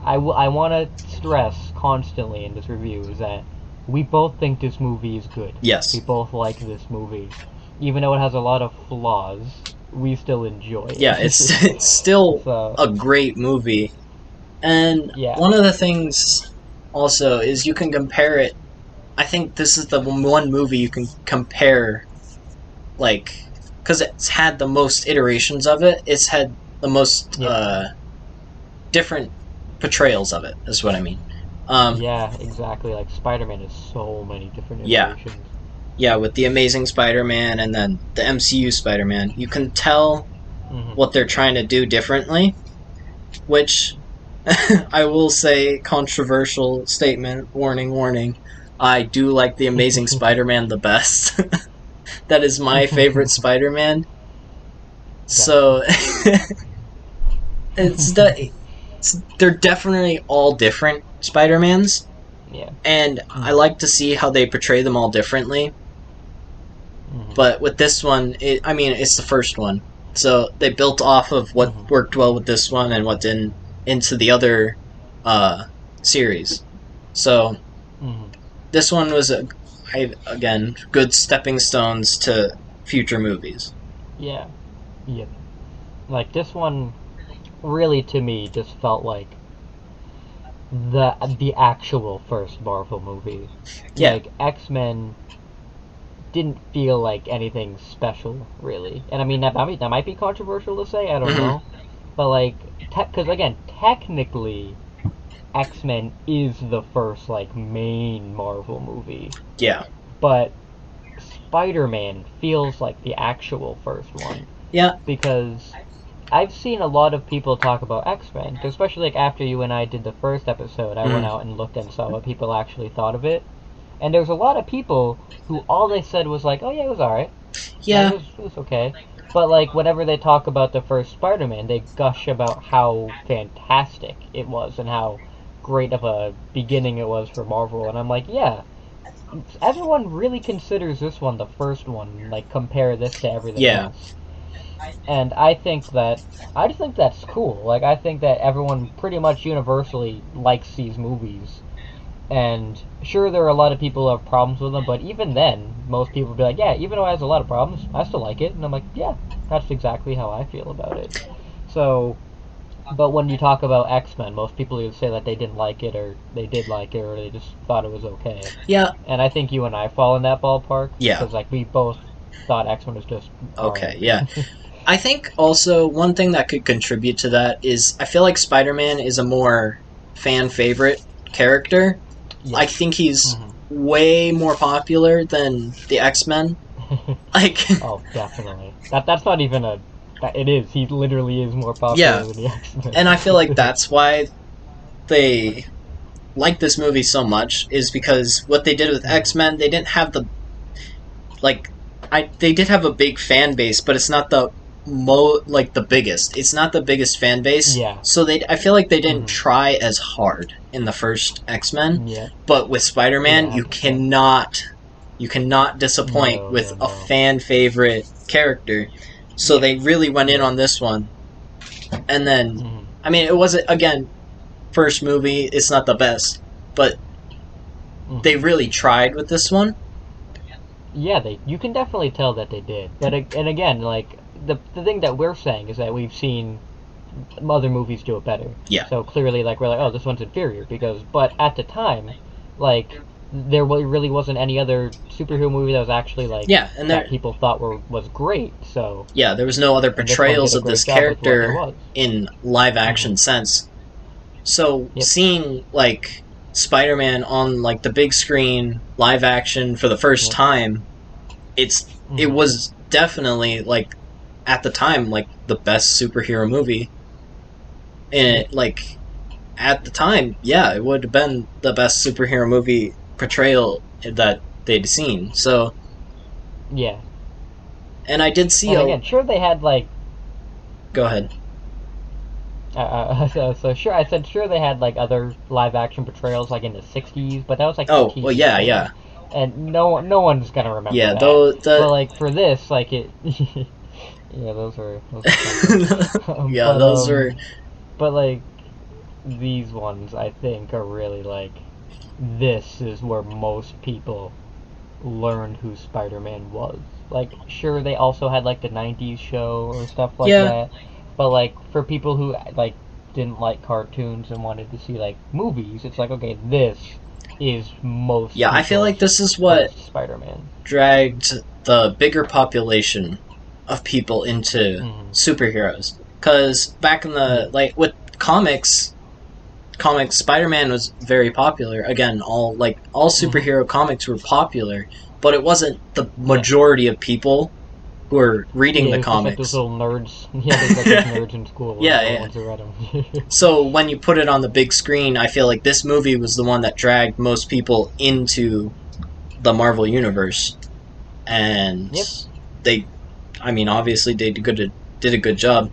I want to stress constantly in this review is that we both think this movie is good. Yes. We both like this movie. Even though it has a lot of flaws, we still enjoy it. Yeah, it's still a great movie. And one of the things also is you can compare it. I think this is the one movie you can compare, like, because it's had the most iterations of it. It's had the most different portrayals of it, is what I mean. Yeah, exactly. Like, Spider-Man has so many different iterations. Yeah, with the Amazing Spider-Man and then the MCU Spider-Man. You can tell what they're trying to do differently, which, I will say, controversial statement, warning, I do like the Amazing Spider-Man the best. That is my favorite Spider-Man. So, they're definitely all different Spider-Mans. Yeah. And I like to see how they portray them all differently. But with this one, it's the first one. So they built off of what worked well with this one and what didn't into the other series. So this one was, again, good stepping stones to future movies. Yeah. Yep. Like, this one really, to me, just felt like the actual first Marvel movie. Yeah. Like, X-Men didn't feel like anything special, really. And I mean, that might be controversial to say, I don't know. But, like, because, again, technically, X-Men is the first, like, main Marvel movie. Yeah. But Spider-Man feels like the actual first one. Yeah. Because I've seen a lot of people talk about X-Men, especially like after you and I did the first episode, I went out and looked and saw what people actually thought of it. And there's a lot of people who all they said was like, oh yeah, it was alright. Yeah. It was okay. But like, whenever they talk about the first Spider-Man, they gush about how fantastic it was and how great of a beginning it was for Marvel. And I'm like, yeah, everyone really considers this one the first one. Like, compare this to everything else. And I think that's cool. Like, I think that everyone pretty much universally likes these movies. And sure, there are a lot of people who have problems with them, but even then, most people be like, yeah, even though it has a lot of problems, I still like it. And I'm like, yeah, that's exactly how I feel about it. So, but when you talk about X-Men, most people either say that they didn't like it, or they did like it, or they just thought it was okay. Yeah. And I think you and I fall in that ballpark. Yeah. Because, like, we both thought X-Men was just... Okay, right. yeah. I think also one thing that could contribute to that is I feel like Spider-Man is a more fan favorite character. Yes. I think he's way more popular than the X-Men. Like, oh, definitely. That's not even a... It is. He literally is more popular than the X-Men. And I feel like that's why they like this movie so much, is because what they did with X-Men, they didn't have the... Like, they did have a big fan base, but it's not the the biggest. It's not the biggest fan base. Yeah. So I feel like they didn't try as hard in the first X-Men. Yeah. But with Spider-Man, you cannot disappoint with a fan favorite character. So they really went in on this one. And then I mean, it wasn't, again, first movie, it's not the best, but they really tried with this one. Yeah, you can definitely tell that they did. And again, like, the thing that we're saying is that we've seen other movies do it better. Yeah. So clearly, like, we're like, oh, this one's inferior, but at the time, like, there really wasn't any other superhero movie that was actually, like, that people thought was great, so... Yeah, there was no other portrayals of this character in live-action sense. So, seeing, like, Spider-Man on, like, the big screen, live-action, for the first time, it was definitely, like, at the time, like, the best superhero movie. And, like, at the time, yeah, it would have been the best superhero movie portrayal that they'd seen. So, yeah. And I did see... And again, sure they had, like... Go ahead. So sure, I said sure they had, like, other live-action portrayals, like, in the 60s, but that was, like, oh, well, yeah. And no one's gonna remember that. But, like, for this, like, it... yeah, those were yeah, those were... But, like, these ones, I think, are really, like... This is where most people learned who Spider-Man was. Like, sure, they also had, like, the 90s show or stuff like that. But, like, for people who, like, didn't like cartoons and wanted to see, like, movies, it's like, okay, this is most... Yeah, I feel like this is what Spider-Man dragged the bigger population of people into superheroes. Because back in the, like, with comics, Spider-Man was very popular. Again, all superhero comics were popular, but it wasn't the majority of people who were reading the comics. Like those little nerds. Yeah, there's like those nerds in school. Yeah. Ones who read them. So when you put it on the big screen, I feel like this movie was the one that dragged most people into the Marvel Universe, and obviously they did a good job.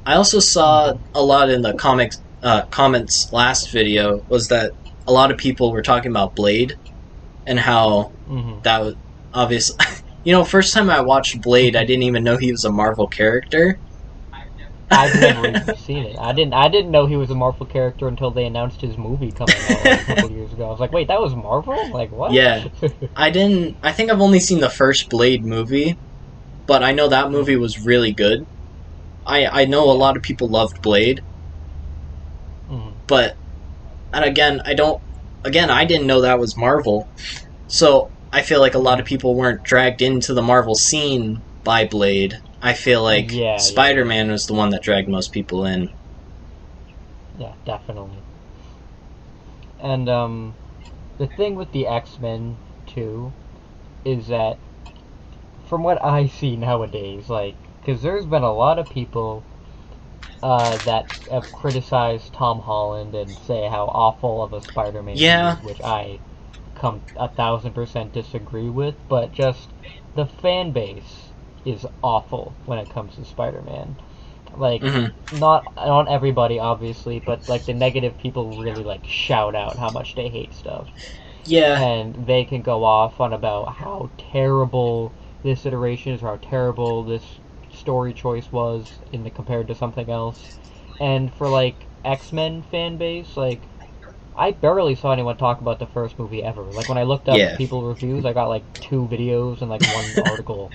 I also saw a lot in the comments last video was that a lot of people were talking about Blade and how that was obvious. First time I watched Blade, I didn't even know he was a Marvel character. I've never even seen it. I didn't know he was a Marvel character until they announced his movie coming out a couple years ago. I was like, wait, that was Marvel? Like, what? Yeah. I think I've only seen the first Blade movie, but I know that movie was really good. I know a lot of people loved Blade. But, and again, I didn't know that was Marvel. So, I feel like a lot of people weren't dragged into the Marvel scene by Blade. I feel like Spider-Man was the one that dragged most people in. Yeah, definitely. And, the thing with the X-Men, too, is that, from what I see nowadays, like, because there's been a lot of people that have criticized Tom Holland and say how awful of a Spider-Man he is, which I come 1000% disagree with, but just the fan base is awful when it comes to Spider-Man. Like, not everybody, obviously, but, like, the negative people really, like, shout out how much they hate stuff. Yeah. And they can go off on about how terrible this iteration is, or how terrible this story choice was compared to something else. And for, like, X-Men fan base, like, I barely saw anyone talk about the first movie ever. Like, when I looked up people reviews, I got, like, 2 videos and, like, 1 article.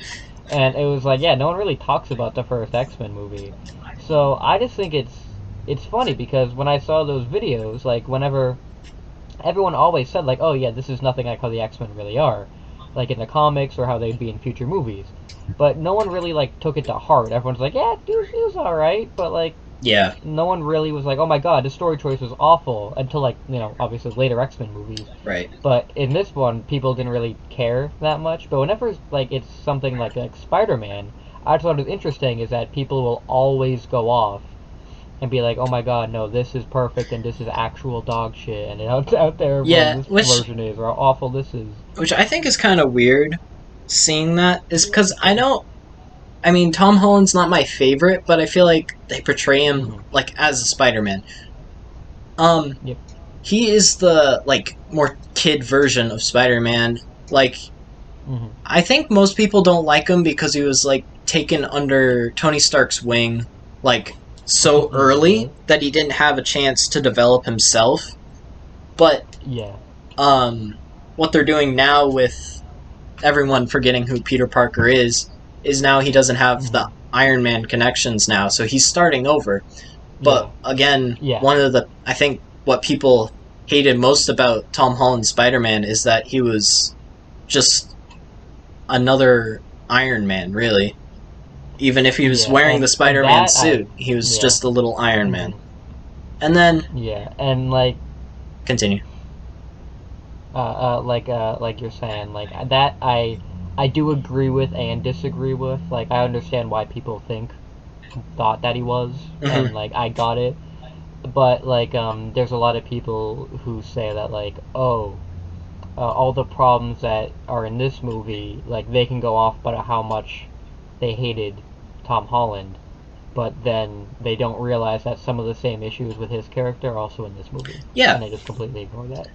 And it was like, no one really talks about the first X-Men movie. So I just think it's funny, because when I saw those videos, like, whenever everyone always said, like, oh yeah, this is nothing like how the X-Men really are, like in the comics or how they'd be in future movies. But no one really, like, took it to heart. Everyone's like, yeah, it was alright, but, like, no one really was like, oh my god, this story choice was awful, until, like, obviously later X-Men movies. Right. But in this one, people didn't really care that much. But whenever, like, it's something like Spider-Man, I just thought it was interesting is that people will always go off and be like, oh my god, no, this is perfect, and this is actual dog shit, and out there, this version is, or how awful this is. Which I think is kind of weird, seeing that, is because Tom Holland's not my favorite, but I feel like they portray him, like, as a Spider-Man. He is the, like, more kid version of Spider-Man. Like, I think most people don't like him because he was, like, taken under Tony Stark's wing, like, so early that he didn't have a chance to develop himself. But, what they're doing now with everyone forgetting who Peter Parker is now he doesn't have the Iron Man connections now, so he's starting over. But again, one of the, I think what people hated most about Tom Holland's Spider-Man is that he was just another Iron Man, really. Even if he was wearing the Spider-Man suit, he was just a little Iron Man. And then... and, like... Continue. Like you're saying, like, that I do agree with and disagree with. Like, I understand why people thought that he was, and, like, I got it. But, like, there's a lot of people who say that, like, all the problems that are in this movie, like, they can go off about how much they hated Tom Holland, but then they don't realize that some of the same issues with his character are also in this movie. Yeah. And they just completely ignore that.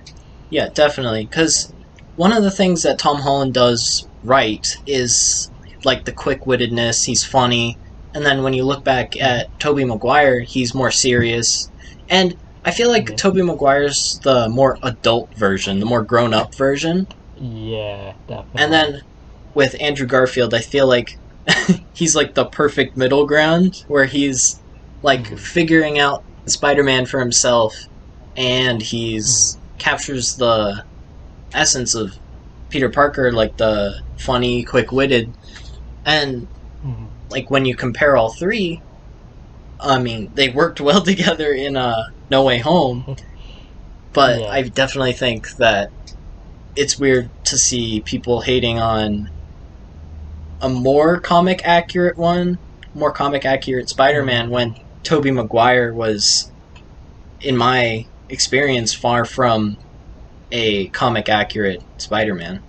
Yeah, definitely. Because one of the things that Tom Holland does right is, like, the quick-wittedness. He's funny. And then when you look back at Tobey Maguire, he's more serious. And I feel like Tobey Maguire's the more adult version, the more grown-up version. Yeah, definitely. And then with Andrew Garfield, I feel like he's, like, the perfect middle ground, where he's, like, figuring out Spider-Man for himself, and he's captures the essence of Peter Parker, like the funny, quick-witted, and like when you compare all three, I mean, they worked well together in No Way Home, but I definitely think that it's weird to see people hating on a more comic accurate Spider-Man when Tobey Maguire was, in my experience, far from a comic accurate Spider-Man.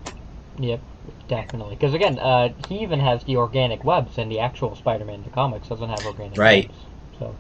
Yep, definitely. Because again, he even has the organic webs, and the actual Spider-Man in the comics doesn't have organic webs. So.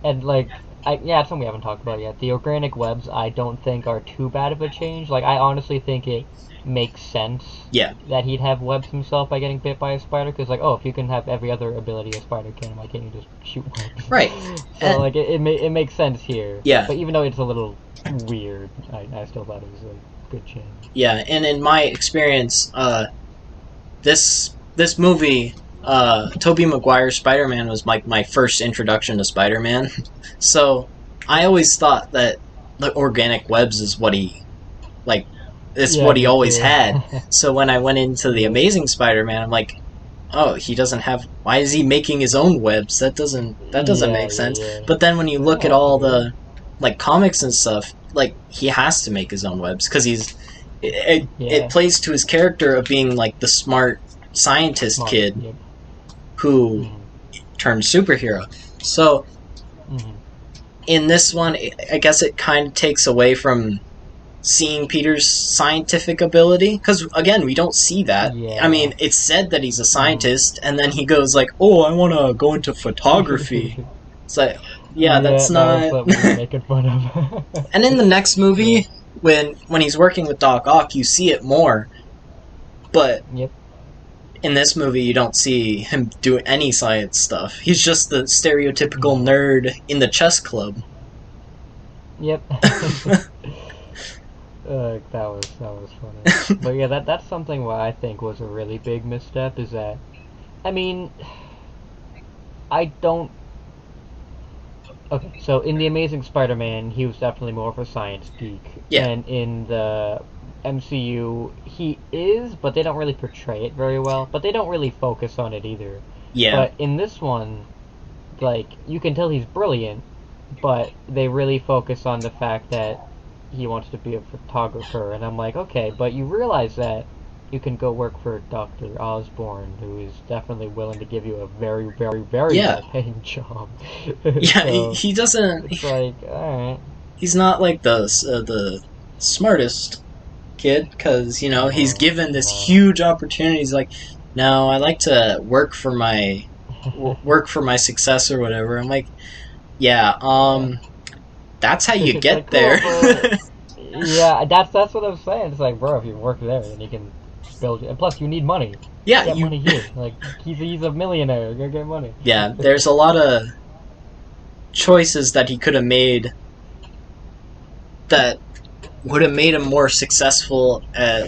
And like, it's something we haven't talked about yet. The organic webs, I don't think are too bad of a change. Like, I honestly think it makes sense Yeah. that he'd have webs himself by getting bit by a spider. Because like, oh, if you can have every other ability a spider can, why can't you just shoot webs? Right. So like, it makes sense here. Yeah. But even though it's a little weird, I still thought it was a good change. Yeah, and in my experience, this movie, Tobey Maguire's Spider-Man was like my first introduction to Spider-Man. So I always thought that the organic webs is what he like. It's what he always had. So when I went into the Amazing Spider-Man, I'm like, oh, he doesn't have. Why is he making his own webs? That doesn't make sense. But then when you look at all the like comics and stuff, like he has to make his own webs because it plays to his character of being like the smart scientist kid who turned superhero. So in this one, I guess it kind of takes away from seeing Peter's scientific ability because again we don't see that. I mean, it's said that he's a scientist and then he goes like, oh, I want to go into photography. It's like, that's not making fun of. And in the next movie when he's working with Doc Ock, you see it more, but in this movie you don't see him do any science stuff. He's just the stereotypical nerd in the chess club. That was funny. But yeah, that's something what I think was a really big misstep is that, I mean, I don't. Okay, so in the Amazing Spider-Man, he was definitely more of a science geek. Yeah. And in the MCU, he is, but they don't really portray it very well. But they don't really focus on it either. Yeah. But in this one, like, you can tell he's brilliant, but they really focus on the fact that he wants to be a photographer, and I'm like, okay, but you realize that you can go work for Dr. Osborn, who is definitely willing to give you a very, very, very well-paying job. So, he doesn't. It's like, all right. He's not like the smartest kid because he's given this huge opportunity. He's like, no, I like to work for my success or whatever. I'm like, that's how you get there. Yeah, that's what I'm saying. It's like, bro, if you work there, then you can build. And plus, you need money. Yeah, get money here. Like he's a millionaire. Go get money. Yeah, there's a lot of choices that he could have made that would have made him more successful. I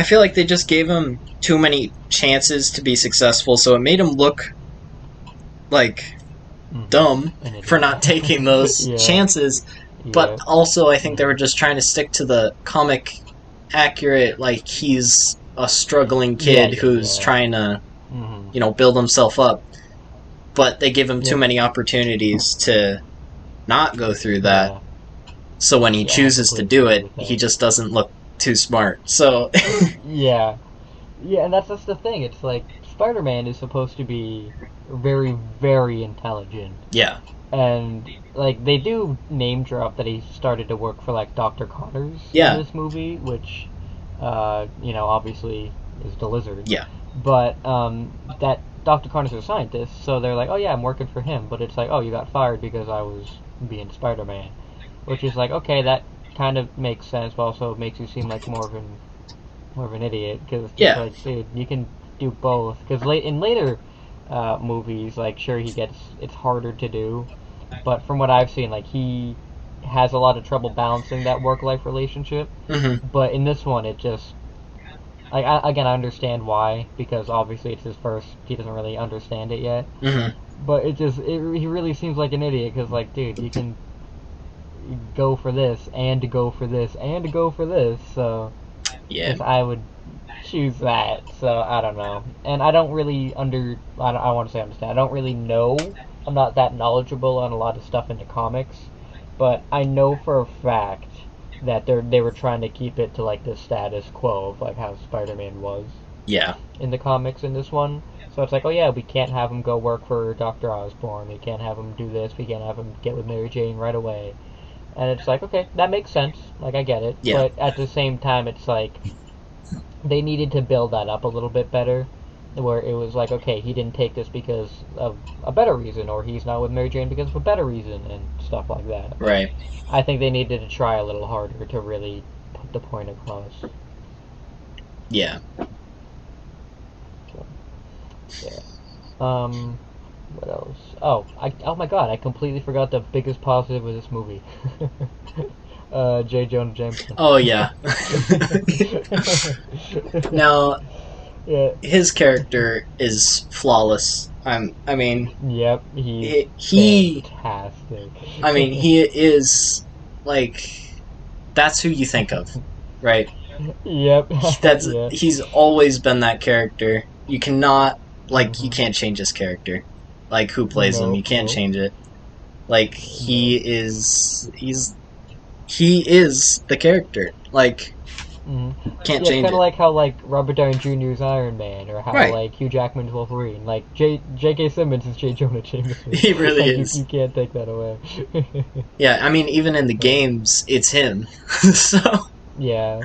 feel like they just gave him too many chances to be successful, so it made him look like dumb for not taking those chances. But also I think they were just trying to stick to the comic accurate, like he's a struggling kid who's trying to build himself up, but they give him too many opportunities to not go through that. So when he chooses to do it, he just doesn't look too smart. So and that's the thing. It's like Spider-Man is supposed to be very, very intelligent. Yeah. And like they do name drop that he started to work for like Dr. Connors in this movie, which obviously is the Lizard. Yeah. But that Dr. Connors is a scientist, so they're like, oh yeah, I'm working for him. But it's like, oh, you got fired because I was being Spider-Man, which is like, okay, that kind of makes sense, but also makes you seem like more of an idiot because it's like, dude, you can do both. Because in later movies, like sure it's harder to do, but from what I've seen, like he has a lot of trouble balancing that work-life relationship. But in this one, it just like I understand why, because obviously it's his first, he doesn't really understand it yet. But he really seems like an idiot because like, dude, you can go for this and go for this and go for this, so I would choose that. So I don't know, and I don't really I want to say understand. I don't really know. I'm not that knowledgeable on a lot of stuff in the comics, but I know for a fact that they were trying to keep it to like the status quo of like how Spider-Man was. In the comics in this one. So it's like, oh yeah, we can't have him go work for Dr. Osborn. We can't have him do this. We can't have him get with Mary Jane right away. And it's like, okay, that makes sense. Like, I get it. But at the same time, it's like they needed to build that up a little bit better where it was like, okay, he didn't take this because of a better reason, or he's not with Mary Jane because of a better reason, and stuff like that. Right. I think they needed to try a little harder to really put the point across. Yeah. So, yeah. What else? Oh my God! I completely forgot the biggest positive of this movie. J. Jonah Jameson. Oh yeah. Now, yeah. his character is flawless. I mean. Yep, he's fantastic. I mean, he is like, that's who you think of, right? Yep. He's always been that character. You cannot, like, you can't change his character. Like, who plays him? You can't change it. Like, he is the character. Like, can't change it. Kind of like how, like, Robert Downey Jr.'s Iron Man, or how, like, Hugh Jackman's Wolverine. Like, J.K. Simmons is J. Jonah Jameson. He really is. You can't take that away. Yeah, I mean, even in the games, it's him. So... Yeah,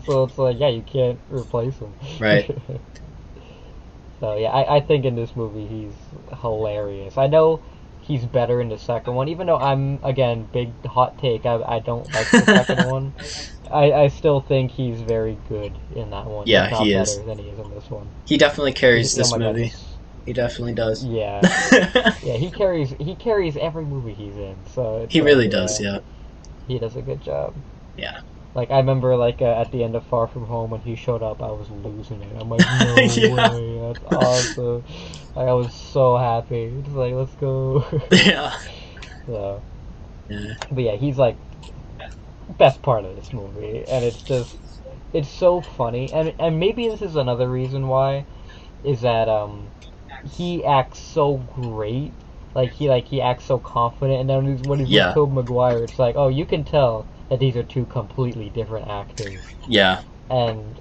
so it's like, yeah, you can't replace him. Right. So, yeah, I think in this movie he's hilarious. I know he's better in the second one, even though I'm, again, big hot take, I don't like the second one. I still think he's very good in that one. Yeah, he's not he better is. than he is in this one. He definitely carries this movie. God, he definitely does. Yeah. Yeah, he carries every movie he's in. So he really does, yeah. He does a good job. Yeah. Like, I remember, like, at the end of Far From Home, when he showed up, I was losing it. I'm like, no way, that's awesome. Like, I was so happy. It's like, let's go. Yeah. So. Yeah. But yeah, he's, like, best part of this movie. And it's just, it's so funny. And maybe this is another reason why, is that, he acts so great. He acts so confident. And then when he's with Tobey Maguire, it's like, oh, you can tell that these are two completely different actors. Yeah. And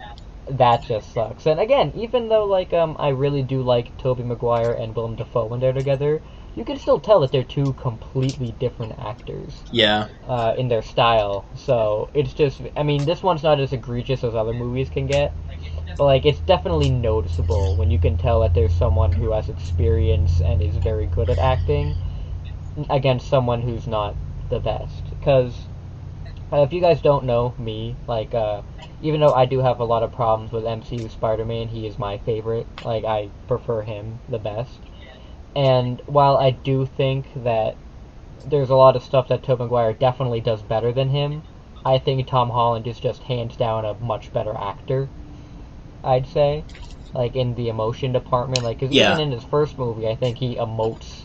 that just sucks. And again, even though, like, I really do like Tobey Maguire and Willem Dafoe when they're together, you can still tell that they're two completely different actors. Yeah. In their style. So, it's just, I mean, this one's not as egregious as other movies can get, but, like, it's definitely noticeable when you can tell that there's someone who has experience and is very good at acting against someone who's not the best. Because... if you guys don't know me, like, even though I do have a lot of problems with MCU Spider-Man, he is my favorite. Like, I prefer him the best. And while I do think that there's a lot of stuff that Tobey Maguire definitely does better than him, I think Tom Holland is just hands down a much better actor, I'd say. Like, in the emotion department. Like, because even in his first movie, I think he emotes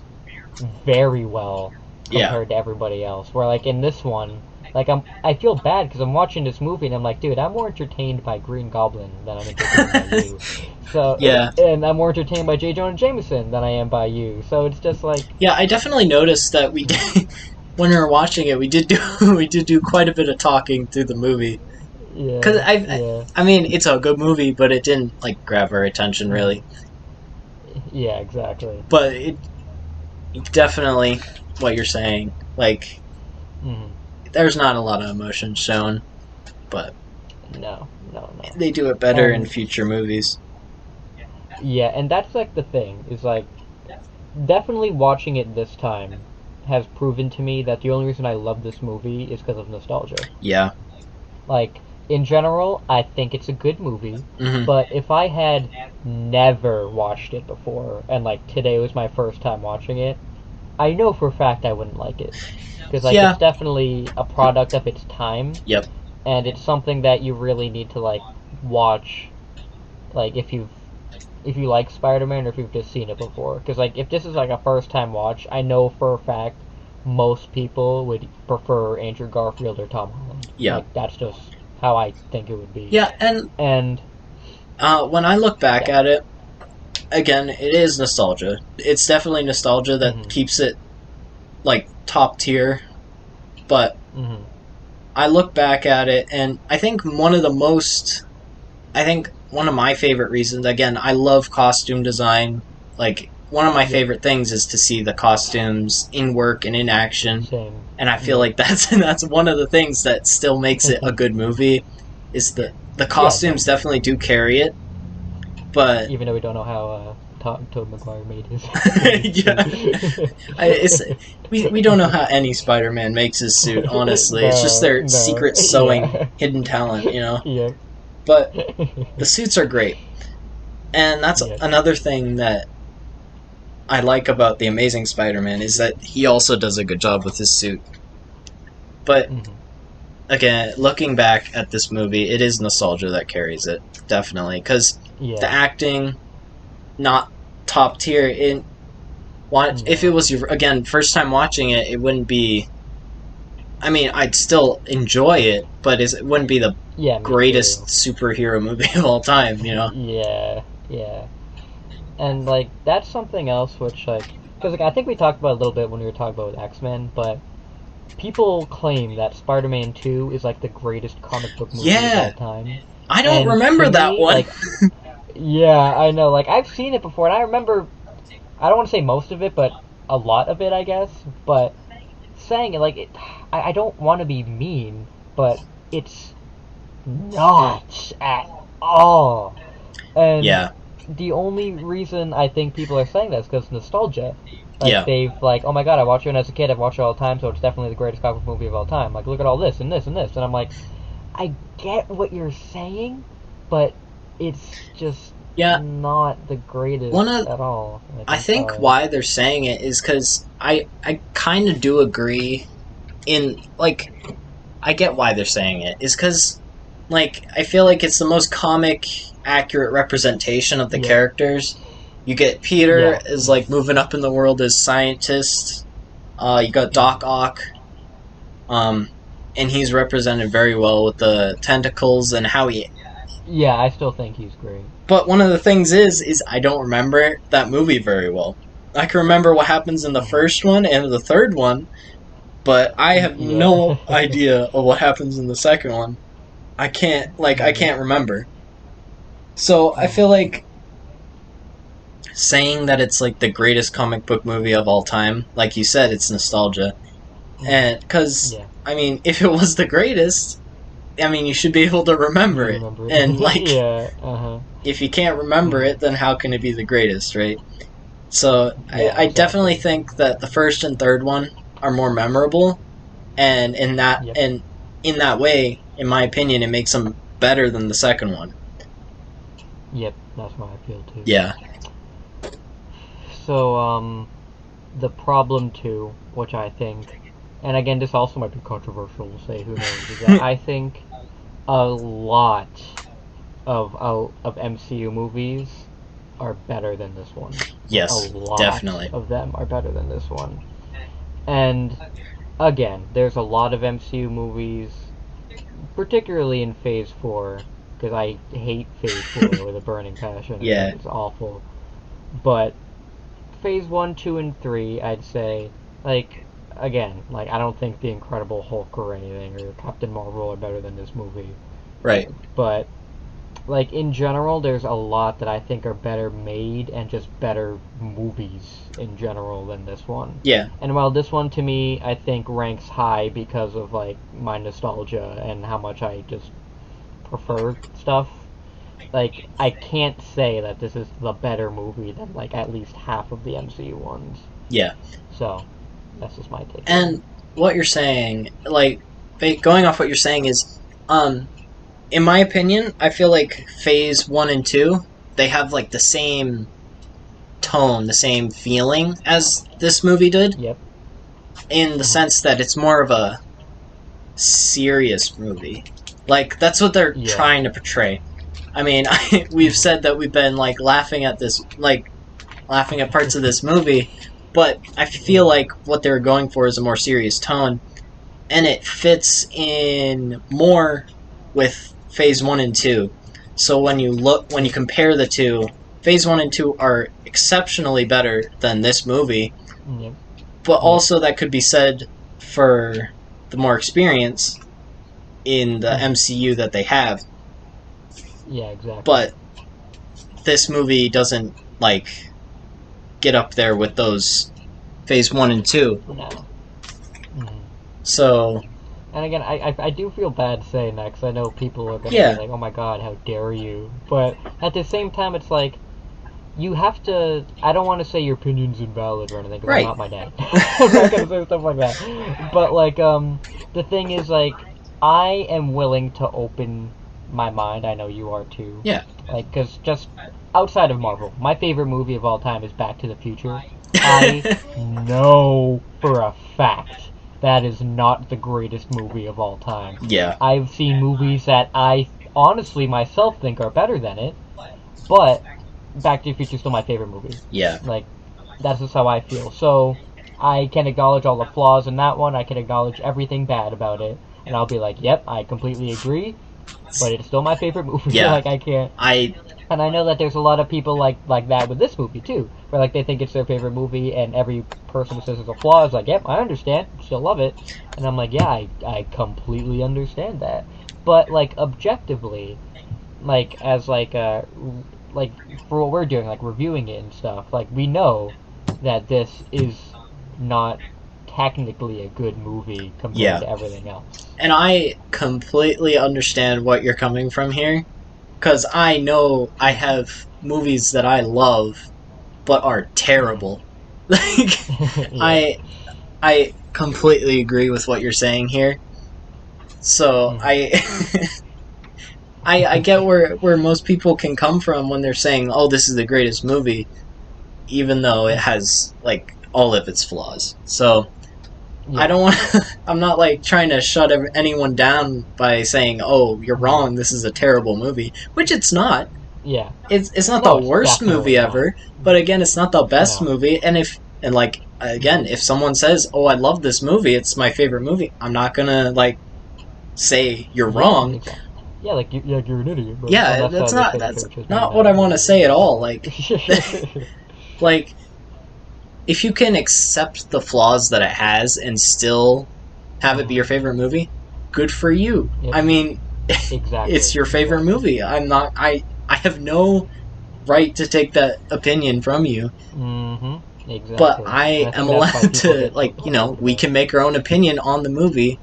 very well compared to everybody else. Where, like, in this one... Like, I feel bad because I'm watching this movie and I'm like, dude, I'm more entertained by Green Goblin than I'm entertained by you. So, and I'm more entertained by J. Jonah Jameson than I am by you. So it's just like... Yeah, I definitely noticed that we did, when we were watching it, we did do quite a bit of talking through the movie. Yeah. Because I mean, it's a good movie, but it didn't, like, grab our attention, really. Yeah, exactly. But it definitely, what you're saying, like... Mm-hmm. There's not a lot of emotion shown, but no. They do it better in future movies. Yeah, and that's like the thing, is like, definitely watching it this time has proven to me that the only reason I love this movie is because of nostalgia. Yeah. Like, in general, I think it's a good movie, but if I had never watched it before, and like today was my first time watching it, I know for a fact I wouldn't like it. Because, like, it's definitely a product of its time. Yep. And it's something that you really need to, like, watch, like, if you like Spider-Man or if you've just seen it before. Because, like, if this is, like, a first-time watch, I know for a fact most people would prefer Andrew Garfield or Tom Holland. Yeah. Like, that's just how I think it would be. Yeah, and when I look back at it, again, it is nostalgia. It's definitely nostalgia that keeps it, like, top tier, but I look back at it, and I think one of my favorite reasons, again, I love costume design, like, one of my favorite things is to see the costumes in work and in action, and I feel like that's one of the things that still makes it a good movie, is the costumes definitely do carry it, But even though we don't know how Tobey Maguire made his. we don't know how any Spider-Man makes his suit. Honestly, it's just their secret sewing hidden talent, you know. Yep. But the suits are great, and that's another thing that I like about the Amazing Spider-Man is that he also does a good job with his suit. But again, looking back at this movie, it is nostalgia that carries it, definitely, because the acting, not top tier. If it was your first time watching it, it wouldn't be. I mean, I'd still enjoy it, but it wouldn't be the greatest superhero movie of all time, you know? Yeah. And, like, that's something else which, like... Because, like, I think we talked about it a little bit when we were talking about X-Men, but people claim that Spider-Man 2 is, like, the greatest comic book movie of all time. I don't remember that one. Like, yeah, I know. Like, I've seen it before, and I remember... I don't want to say most of it, but a lot of it, I guess. But saying it, like, I don't want to be mean, but it's not at all. And the only reason I think people are saying that is because nostalgia. Like, they've, like, oh my god, I watched it when I was a kid, I've watched it all the time, so it's definitely the greatest comic book movie of all time. Like, look at all this, and this, and this. And I'm like, I get what you're saying, but it's just not the greatest at all. Like, I think why they're saying it is because I kind of do agree in, like, I get why they're saying it. Is because, like, I feel like it's the most comic accurate representation of the characters. You get Peter is, like, moving up in the world as scientist. You got Doc Ock. And he's represented very well with the tentacles and how he... Yeah, I still think he's great. But one of the things is I don't remember that movie very well. I can remember what happens in the first one and the third one, but I have no idea of what happens in the second one. I can't remember. So I feel like saying that it's like the greatest comic book movie of all time, like you said, it's nostalgia. And because I mean, if it was the greatest, I mean, you should be able to remember it. And like, if you can't remember it, then how can it be the greatest, right? So I definitely think that the first and third one are more memorable, and in that way, in my opinion, it makes them better than the second one. Yep, that's my feel too. Yeah. So, the problem too, which I think, and again, this also might be controversial, we'll say, who knows, is that I think a lot of MCU movies are better than this one. Yes, a lot definitely. of them are better than this one. And, again, there's a lot of MCU movies, particularly in Phase 4, because I hate Phase 4 with a burning passion. Yeah. It's awful. But Phase 1, 2, and 3, I'd say, like, again, like, I don't think The Incredible Hulk or anything, or Captain Marvel are better than this movie. Right. But, like, in general, there's a lot that I think are better made and just better movies in general than this one. Yeah. And while this one, to me, I think ranks high because of, like, my nostalgia and how much I just prefer stuff, like, I can't say that this is the better movie than, like, at least half of the MCU ones. Yeah. So, that's just my take. And what you're saying, like, going off what you're saying is, in my opinion, I feel like Phase 1 and 2, they have, like, the same tone, the same feeling as this movie did. Yep. In the sense that it's more of a serious movie. Like, that's what they're trying to portray. I mean, we've said that we've been, like, laughing at parts of this movie, but I feel like what they're going for is a more serious tone, and it fits in more with Phase 1 and 2. So when you compare the two, Phase 1 and 2 are exceptionally better than this movie, but also that could be said for the more experience in the MCU that they have. Yeah, exactly. But this movie doesn't, like, get up there with those Phase 1 and 2. No. So, And again, I do feel bad saying that because I know people are gonna be Yeah. like, "Oh my God, how dare you!" But at the same time, it's like you have to. I don't want to say your opinion's invalid or anything because I'm Right. not my dad. I'm not gonna say stuff like that. But like, the thing is, like, I am willing to open my mind. I know you are too. Yeah. Like, because just outside of Marvel, my favorite movie of all time is Back to the Future. I know for a fact that is not the greatest movie of all time. Yeah. I've seen movies that I honestly myself think are better than it, but Back to the Future is still my favorite movie. Yeah. Like, that's just how I feel. So, I can acknowledge all the flaws in that one. I can acknowledge everything bad about it. And I'll be like, yep, I completely agree. But it's still my favorite movie. Yeah. Like, I can't. And I know that there's a lot of people like that with this movie, too. Where, like, they think it's their favorite movie, and every person who says there's a flaw is like, yep, I understand. Still love it. And I'm like, yeah, I completely understand that. But, like, objectively, like, as, like for what we're doing, like reviewing it and stuff, like we know that this is not technically a good movie compared to everything else. And I completely understand what you're coming from here, because I know I have movies that I love, but are terrible. Like, Yeah. I completely agree with what you're saying here. So I get where most people can come from when they're saying, "Oh, this is the greatest movie," even though it has like all of its flaws. So Yeah. I don't want. I'm not like trying to shut anyone down by saying, "Oh, you're wrong. This is a terrible movie," which it's not. Yeah. It's not No, the it's worst movie definitely not. ever, but again, it's not the best No. movie. And like again, if someone says, "Oh, I love this movie. It's my favorite movie," I'm not gonna like say you're Yeah, wrong. exactly. Yeah, like you're an idiot. But Yeah, that's how they say that's the church is not what I want to say at all. Like, so. like if you can accept the flaws that it has and still have it be your favorite movie, good for you. Yep. I mean, Exactly. it's your favorite movie. I'm not. I have no right to take that opinion from you. Mm-hmm. Exactly. But I am allowed to, like, we about can make our own opinion on the movie.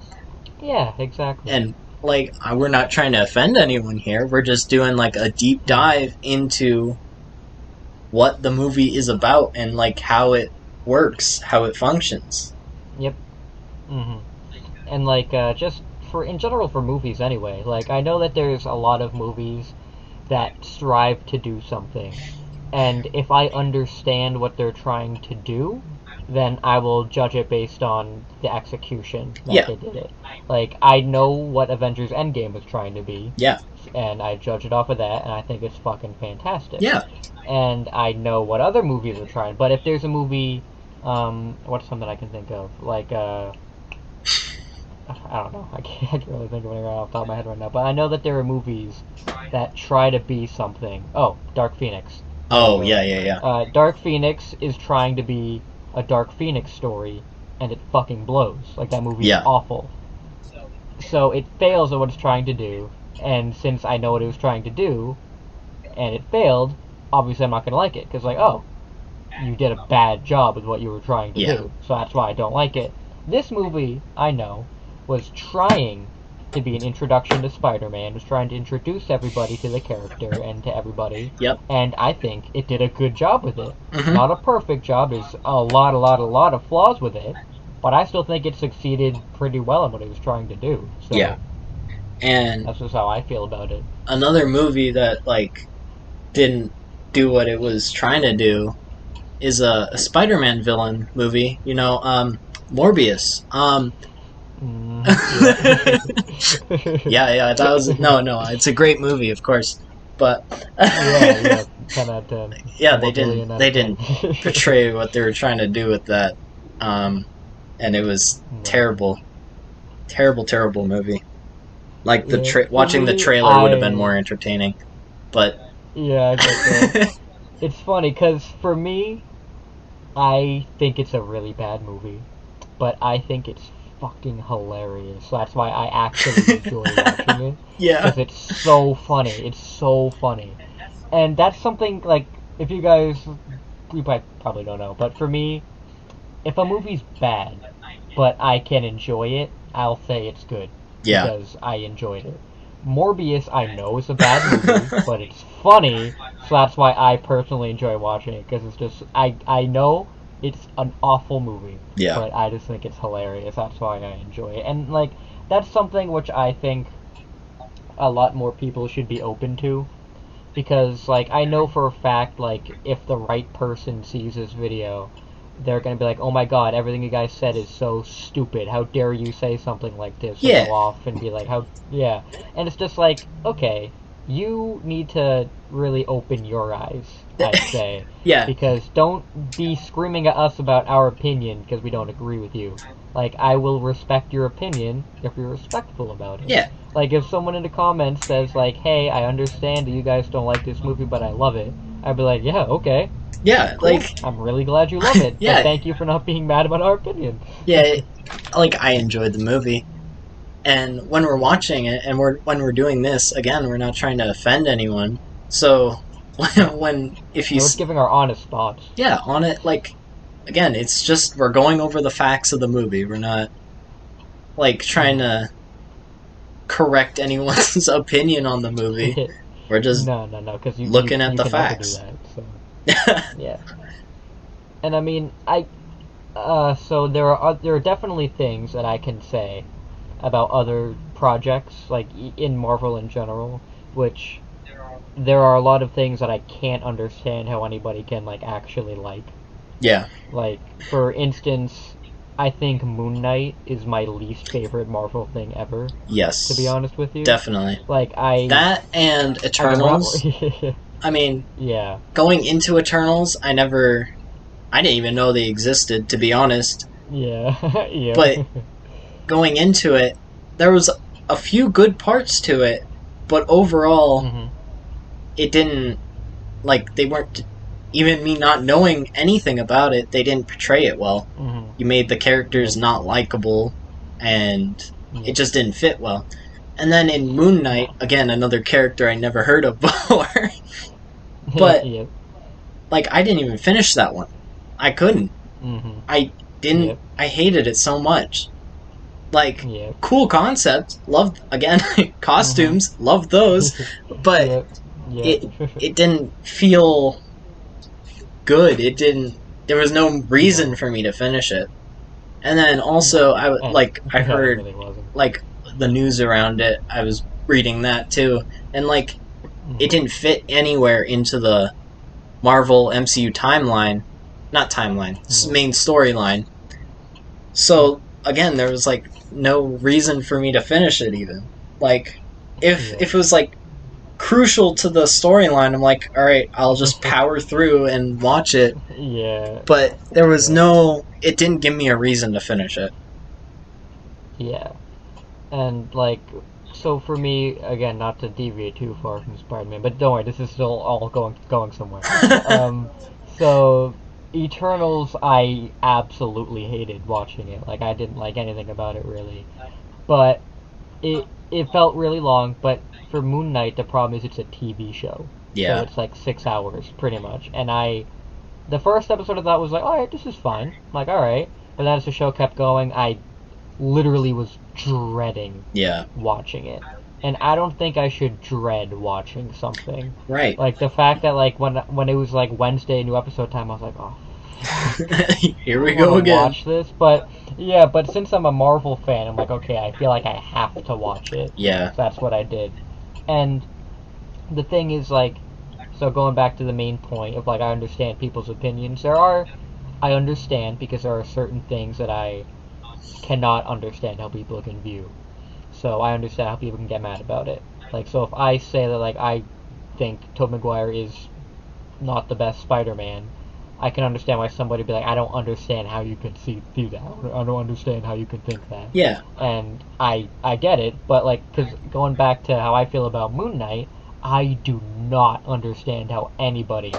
Yeah, exactly. And like, we're not trying to offend anyone here. We're just doing like a deep dive into what the movie is about and like how it works, how it functions. Yep. Mm-hmm. And like, just in general for movies anyway. Like, I know that there's a lot of movies that strive to do something, and if I understand what they're trying to do, then I will judge it based on the execution that they did it. Like, I know what Avengers Endgame was trying to be. Yeah. And I judge it off of that, and I think it's fucking fantastic. Yeah. And I know what other movies are trying. But if there's a movie, what's something I can think of? Like, I don't know. I can't really think of anything right off the top of my head right now. But I know that there are movies that try to be something. Oh, Dark Phoenix. Oh, yeah. Dark Phoenix is trying to be a Dark Phoenix story, and it fucking blows. Like, that movie is awful. So it fails at what it's trying to do, and since I know what it was trying to do, and it failed, obviously I'm not going to like it. Because, like, oh, you did a bad job with what you were trying to do. So that's why I don't like it. This movie, I know, was trying to be an introduction to Spider-Man, was trying to introduce everybody to the character and to everybody. Yep. And I think it did a good job with it. Mm-hmm. Not a perfect job. There's a lot of flaws with it. But I still think it succeeded pretty well in what it was trying to do. So yeah. And that's just how I feel about it. Another movie that, like, didn't do what it was trying to do is a Spider-Man villain movie. Morbius. Yeah, that was no. It's a great movie, of course, but 10 out of 10. Yeah, they didn't portray what they were trying to do with that, and it was terrible movie. Like watching the trailer would have been more entertaining, but yeah, I get that. It's funny because for me, I think it's a really bad movie, but I think it's fucking hilarious. So that's why I actually enjoy watching it. Yeah. Because it's so funny. It's so funny. And that's something, like, if you guys, you probably don't know, but for me, if a movie's bad, but I can enjoy it, I'll say it's good. Yeah. Because I enjoyed it. Morbius, I know is a bad movie, but it's funny, so that's why I personally enjoy watching it, because it's just, I know it's an awful movie, Yeah. but I just think it's hilarious, that's why I enjoy it. And, like, that's something which I think a lot more people should be open to, because, like, I know for a fact, like, if the right person sees this video, they're gonna be like, oh my god, everything you guys said is so stupid. How dare you say something like this? Or Yeah. go off and be like, yeah. And it's just like, okay, you need to really open your eyes, I'd say. Yeah. Because don't be screaming at us about our opinion because we don't agree with you. Like, I will respect your opinion if you're respectful about it. Yeah. Like, if someone in the comments says, like, hey, I understand that you guys don't like this movie, but I love it, I'd be like, yeah, okay. Yeah, Cool. like... I'm really glad you love it, Yeah. but thank you for not being mad about our opinion. Yeah, like, I enjoyed the movie. And when we're watching it, and when we're doing this, again, we're not trying to offend anyone. So, if you... We're giving our honest thoughts. Yeah, on it, like... Again, it's just, we're going over the facts of the movie. We're not, like, trying to correct anyone's opinion on the movie. We're just no, because you looking at you the can facts. Never do that, so. Yeah. And I mean, so there are definitely things that I can say about other projects, like in Marvel in general, which there are a lot of things that I can't understand how anybody can, like, actually like. Yeah. Like, for instance, I think Moon Knight is my least favorite Marvel thing ever. Yes. To be honest with you. Definitely. Like, that and Eternals. I mean, yeah. Going into Eternals, I didn't even know they existed, to be honest. Yeah. Yeah. But going into it, there was a few good parts to it, but overall, it didn't, like, they weren't, even me not knowing anything about it, they didn't portray it well. You made the characters not likable, and it just didn't fit well. And then in Moon Knight, again, another character I never heard of before, but, like, I didn't even finish that one. I couldn't. I didn't, I hated it so much. Like, cool concept, loved, again, costumes, loved those, but it didn't feel good. It didn't, there was no reason for me to finish it. And then also, I heard, like, the news around it, I was reading that too, and, like, it didn't fit anywhere into the Marvel MCU timeline, not timeline, main storyline. So, again, there was, like, no reason for me to finish it even. Like, if it was, like, crucial to the storyline, I'm like, alright, I'll just power through and watch it. Yeah. But there was no, it didn't give me a reason to finish it. Yeah. And, like, so for me, again, not to deviate too far from Spider-Man, but don't worry, this is still all going somewhere. So, Eternals, I absolutely hated watching it. Like, I didn't like anything about it, really. But it felt really long, but for Moon Knight, the problem is it's a TV show. Yeah. So it's like 6 hours, pretty much. And the first episode I thought was like, alright, this is fine. I'm like, alright. But then as the show kept going, I literally was dreading watching it. And I don't think I should dread watching something. Right. Like, the fact that, like, when it was, like, Wednesday, new episode time, I was like, oh, here we go again. Watch this, but since I'm a Marvel fan, I'm like, okay, I feel like I have to watch it. Yeah. So that's what I did. And the thing is, like, so going back to the main point of, like, I understand people's opinions. I understand because there are certain things that I cannot understand how people can view. So I understand how people can get mad about it. Like, so if I say that, like, I think Tobey Maguire is not the best Spider-Man, I can understand why somebody would be like, I don't understand how you can see that. I don't understand how you can think that. Yeah. And I get it, but, like, because going back to how I feel about Moon Knight, I do not understand how anybody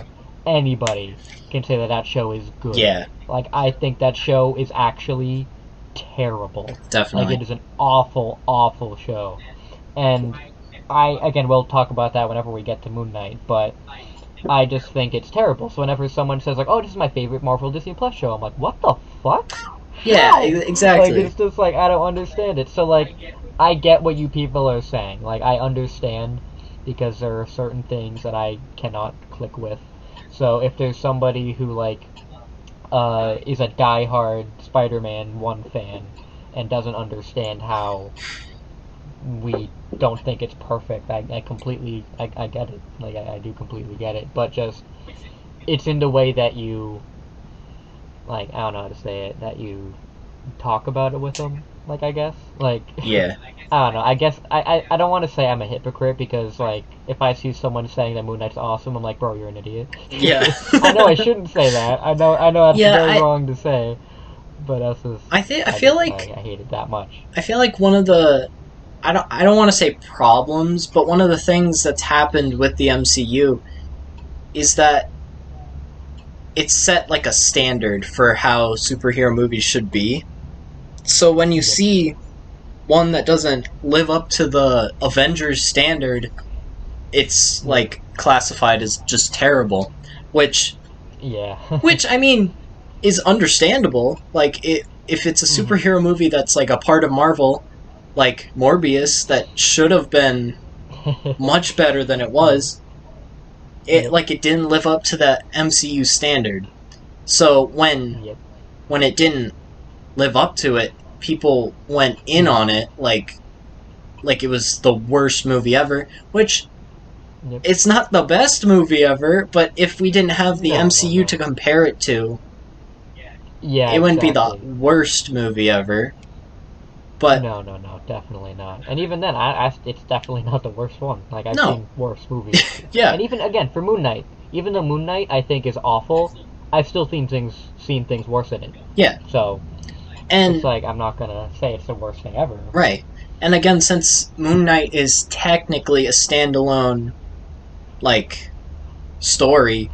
can say that show is good. Yeah. Like, I think that show is actually terrible. Definitely. Like, it is an awful, awful show. And we'll talk about that whenever we get to Moon Knight, but I just think it's terrible. So whenever someone says, like, oh, this is my favorite Marvel Disney Plus show, I'm like, what the fuck? Yeah, How? exactly. Like, it's just like, I don't understand it. So, like, I get what you people are saying. Like, I understand because there are certain things that I cannot click with. So, if there's somebody who, like, is a diehard Spider-Man 1 fan and doesn't understand how we don't think it's perfect, I completely, I get it. Like, I do completely get it. But just, it's in the way that you, like, I don't know how to say it, that you talk about it with them, like, I guess. Like, Yeah. I don't know. I guess I don't want to say I'm a hypocrite because, like, if I see someone saying that Moon Knight's awesome, I'm like, bro, you're an idiot. Yeah. I know I shouldn't say that. I know that's Yeah, very wrong to say, but that's just I feel I like hate it that much. one of the I don't want to say problems, but one of the things that's happened with the MCU is that it's set like a standard for how superhero movies should be. So when you Yep. see one that doesn't live up to the Avengers standard, it's Yep. like classified as just terrible, which Yeah. I mean is understandable. Like if it's a superhero movie that's like a part of Marvel, like Morbius, that should have been much better than it was. It Yep. like it didn't live up to the MCU standard. So Yep. when it didn't live up to it, people went in on it like it was the worst movie ever, which Yep. it's not the best movie ever, but if we didn't have the No, MCU no. to compare it to, Yeah, it wouldn't be the exactly. worst movie ever. But No, definitely not. And even then, it's definitely not the worst one. Like, I've no. seen worse movies. Yeah. And even, again, for Moon Knight, even though Moon Knight, I think, is awful, I've still seen things worse in it. Yeah. So, it's And like, I'm not gonna say it's the worst thing ever. right. And again, since Moon Knight is technically a standalone like story,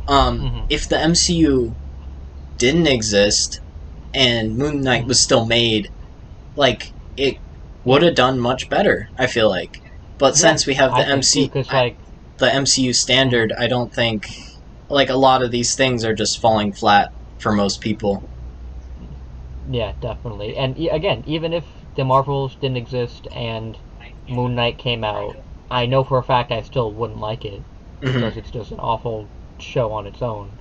if the MCU didn't exist and Moon Knight was still made, like it would have done much better, I feel like. But since we have the MCU standard, I don't think like a lot of these things are just falling flat for most people. Yeah, definitely. And again, even if the Marvels didn't exist and Moon Knight came out, I know for a fact I still wouldn't like it because it's just an awful show on its own.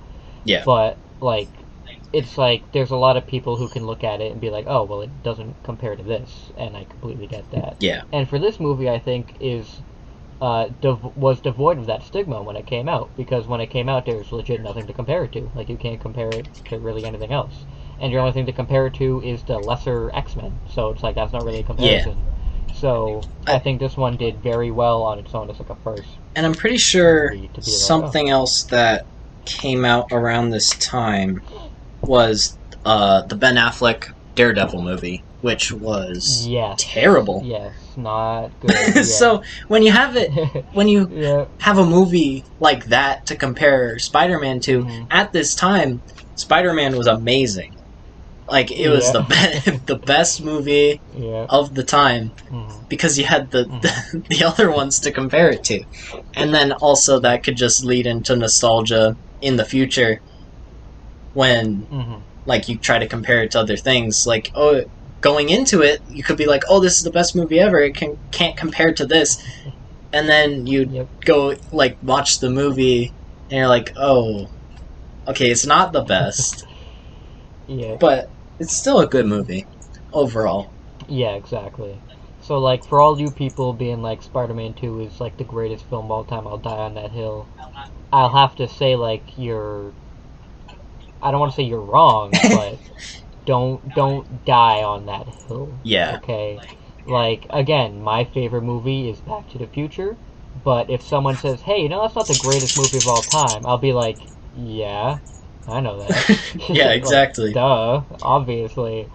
Yeah. But like, it's like there's a lot of people who can look at it and be like, oh, well, it doesn't compare to this, and I completely get that. Yeah. And for this movie, I think was devoid of that stigma when it came out, because when it came out, there's legit nothing to compare it to. Like, you can't compare it to really anything else, and your only thing to compare it to is the lesser X-Men. So it's like that's not really a comparison. Yeah. So I think this one did very well on its own as like a first. And I'm pretty sure something else that came out around this time was the Ben Affleck Daredevil movie, which was terrible. Yes, not good. So when you have have a movie like that to compare Spider-Man to, at this time, Spider-Man was amazing. Like, it was the best movie of the time because you had the other ones to compare it to. And then also that could just lead into nostalgia in the future when like you try to compare it to other things. Like, oh, going into it, you could be like, oh, this is the best movie ever. It can't compare to this. And then you go like watch the movie and you're like, oh, okay, it's not the best. But it's still a good movie, overall. Yeah, exactly. So, like, for all you people being like, Spider-Man 2 is, like, the greatest film of all time, I'll die on that hill. I'll have to say, like, I don't want to say you're wrong, but don't die on that hill. Yeah. Okay? Like, again, my favorite movie is Back to the Future, but if someone says, hey, that's not the greatest movie of all time, I'll be like, yeah, I know that. Yeah, exactly. Like, duh, obviously.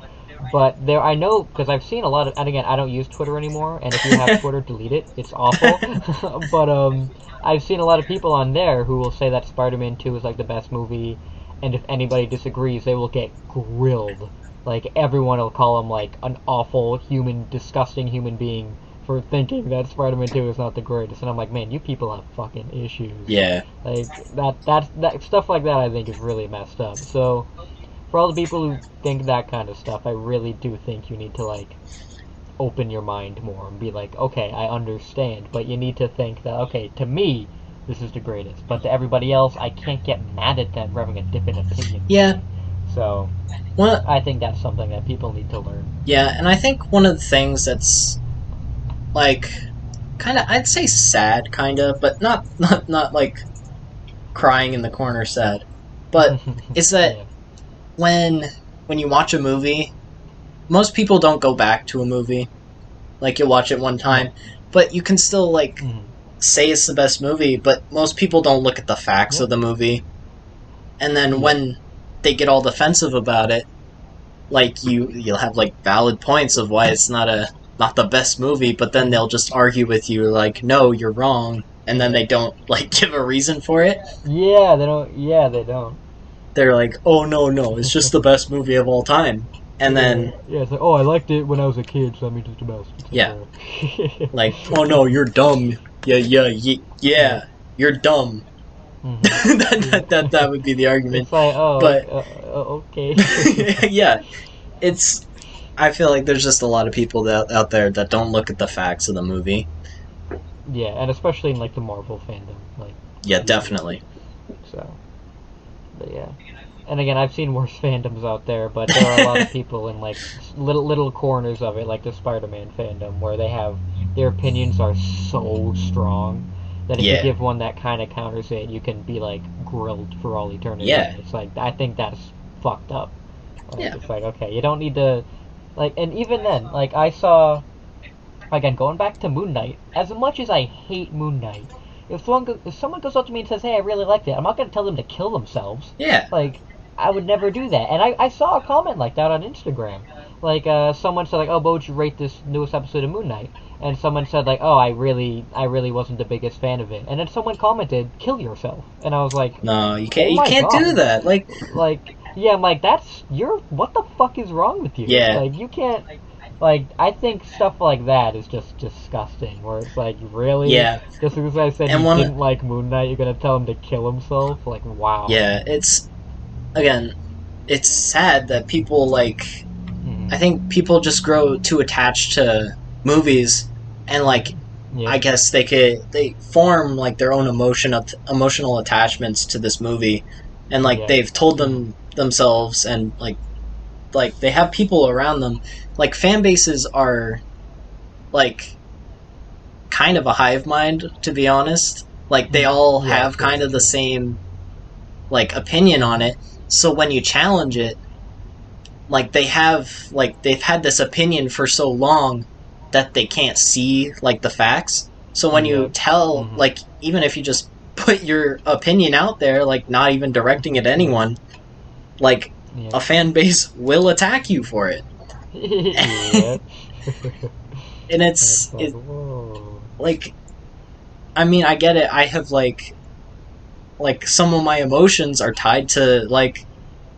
But I know, because I've seen a lot of, and again, I don't use Twitter anymore, and if you have Twitter, delete it. It's awful. But I've seen a lot of people on there who will say that Spider-Man 2 is like the best movie, and if anybody disagrees, they will get grilled. Like, everyone will call him like an awful human, disgusting human being for thinking that Spider-Man 2 is not the greatest. And I'm like, man, you people have fucking issues. Yeah. Like, that stuff like that I think is really messed up. So, for all the people who think that kind of stuff, I really do think you need to, like, open your mind more and be like, okay, I understand, but you need to think that, okay, to me, this is the greatest, but to everybody else, I can't get mad at them for having a different opinion. Yeah. So, well, I think that's something that people need to learn. Yeah, and I think one of the things that's, like, kind of, I'd say sad, kind of, but not like crying in the corner sad, but it's that yeah. when you watch a movie, most people don't go back to a movie. Like, you'll watch it one time, but you can still, like, say it's the best movie, but most people don't look at the facts of the movie. And then when they get all defensive about it, like, you'll have, like, valid points of why it's not the best movie, but then they'll just argue with you, like, no, you're wrong, and then they don't, like, give a reason for it. Yeah, they don't. They're like, oh, no, it's just the best movie of all time. And then... Yeah, it's like, oh, I liked it when I was a kid, so that means it's the best. Yeah. Like, oh, no, you're dumb. Yeah, you're dumb. Mm-hmm. that would be the argument. It's like, oh, but okay. yeah, I feel like there's just a lot of people out there that don't look at the facts of the movie. Yeah, and especially in, like, the Marvel fandom, like. Yeah, definitely. So, but yeah, and again, I've seen worse fandoms out there, but there are a lot of people in, like, little corners of it, like the Spider-Man fandom, where their opinions are so strong that if you give one that kind of counters it, you can be, like, grilled for all eternity. Yeah. It's like, I think that's fucked up. Yeah. It's like, okay, you don't need to, like, and even then, like, I saw, again, going back to Moon Knight, as much as I hate Moon Knight, if someone goes up to me and says, hey, I really liked it, I'm not going to tell them to kill themselves. Yeah. Like, I would never do that. And I saw a comment like that on Instagram. Like, someone said, like, oh, what would you rate this newest episode of Moon Knight? And someone said, like, oh, I really wasn't the biggest fan of it. And then someone commented, kill yourself. And I was like, no, you can't. Oh, you can't do that. Like, yeah, I'm like, what the fuck is wrong with you? Yeah. Like, you can't. Like, I think stuff like that is just disgusting. Where it's like, really? Yeah. Just because I said you didn't like Moon Knight, you're gonna tell him to kill himself? Like, wow. Yeah, it's sad that people, like, I think people just grow too attached to movies, and, like, I guess they form, like, their own emotional attachments to this movie, and, like, they've told themselves, and, like they have people around them. Like, fan bases are, like, kind of a hive mind, to be honest. Like, they all have kind of the same, like, opinion on it. So when you challenge it, like, they've had this opinion for so long that they can't see, like, the facts. So when you tell, like, even if you just put your opinion out there, like, not even directing it at anyone, like, a fan base will attack you for it. And it's like, I mean, I get it. I have, like some of my emotions are tied to, like,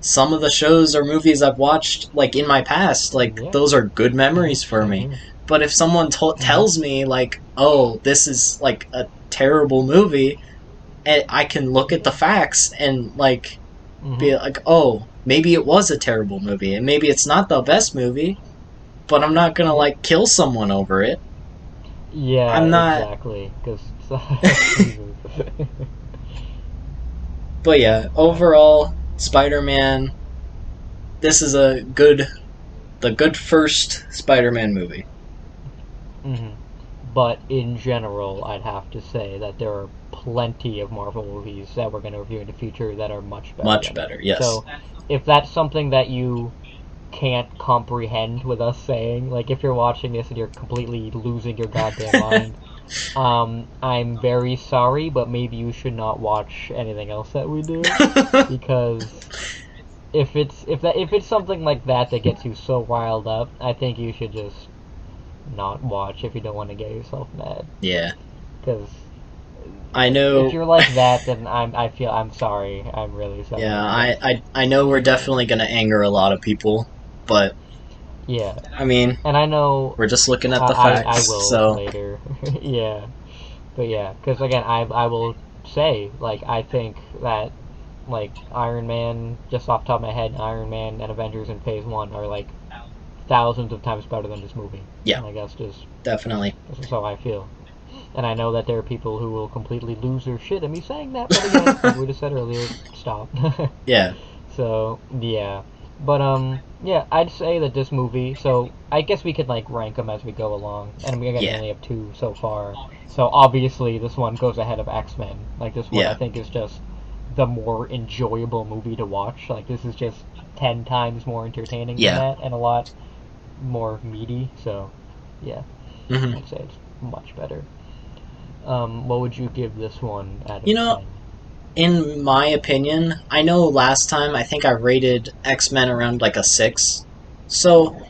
some of the shows or movies I've watched, like, in my past. Like, those are good memories for me. But if someone tells me, like, oh, this is, like, a terrible movie, and I can look at the facts and, like, be like, oh, maybe it was a terrible movie, and maybe it's not the best movie, but I'm not gonna, like, kill someone over it. Yeah, I'm not... exactly. But yeah, overall, Spider-Man, this is the good first Spider-Man movie. But in general, I'd have to say that there are plenty of Marvel movies that we're going to review in the future that are much better. Much better, yes. So, if that's something that you can't comprehend with us saying, like, if you're watching this and you're completely losing your goddamn mind, I'm very sorry, but maybe you should not watch anything else that we do, because if it's something like that gets you so riled up, I think you should just not watch if you don't want to get yourself mad. Yeah. Because I know if you're like that, then I'm sorry. I'm really sorry. Yeah, I know we're definitely gonna anger a lot of people, but yeah. I mean, and I know we're just looking at the facts. I will so later. Yeah, but yeah, because again, I will say, like, I think that like Iron Man, just off the top of my head, Iron Man and Avengers in Phase 1 are like thousands of times better than this movie. Yeah. And I guess definitely. This is how I feel. And I know that there are people who will completely lose their shit at me saying that, but again, like we just said earlier, stop. Yeah. So, yeah. But, yeah, I'd say that this movie, so I guess we could, like, rank them as we go along. And we only have 2 so far. So, obviously, this one goes ahead of X-Men. Like, this one, I think, is just the more enjoyable movie to watch. Like, this is just 10 times more entertaining than that, and a lot more meaty. So, yeah. I'd say it's much better. What would you give this one out of 10? In my opinion, I know last time I think I rated X-Men around like a 6. So,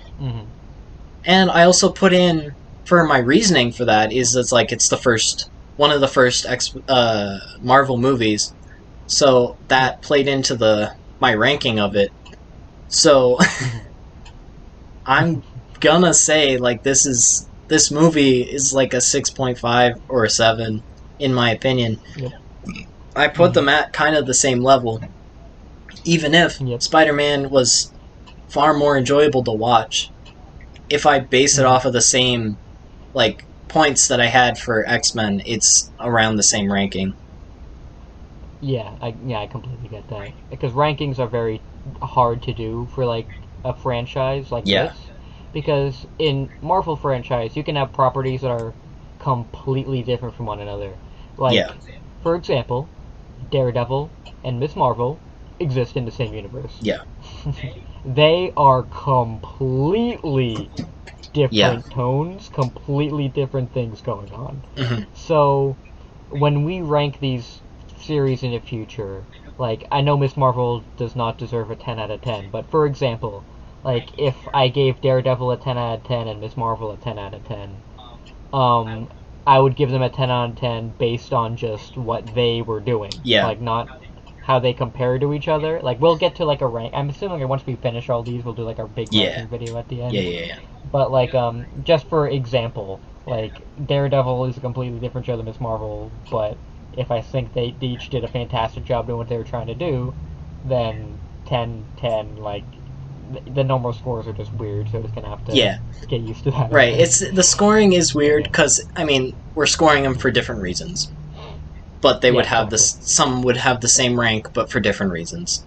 and I also put in, for my reasoning for that, is it's like it's one of the first Marvel movies. So that played into my ranking of it. So I'm gonna say like this movie is like a 6.5 or a 7 in my opinion. Yep. I put them at kind of the same level, even if Spider-Man was far more enjoyable to watch. If I base it off of the same like points that I had for X-Men, it's around the same ranking. Yeah, I completely get that, because rankings are very hard to do for like a franchise like this, because in Marvel franchise you can have properties that are completely different from one another. Like, for example, Daredevil and Miss Marvel exist in the same universe. Yeah. They are completely different tones, completely different things going on. So, when we rank these series in the future, like, I know Miss Marvel does not deserve a 10 out of 10, but for example, like, if I gave Daredevil a 10 out of 10 and Miss Marvel a 10 out of 10, I would give them a 10 out of 10 based on just what they were doing. Yeah. Like, not how they compare to each other. Like, we'll get to, like, a rank. I'm assuming that once we finish all these, we'll do, like, our big ranking video at the end. Yeah. But, like, just for example, like, Daredevil is a completely different show than Miss Marvel, but if I think they each did a fantastic job doing what they were trying to do, then 10, like, the normal scores are just weird, so we're just gonna have to get used to that. Right. The scoring is weird because I mean we're scoring them for different reasons, but they would have some would have the same rank, but for different reasons.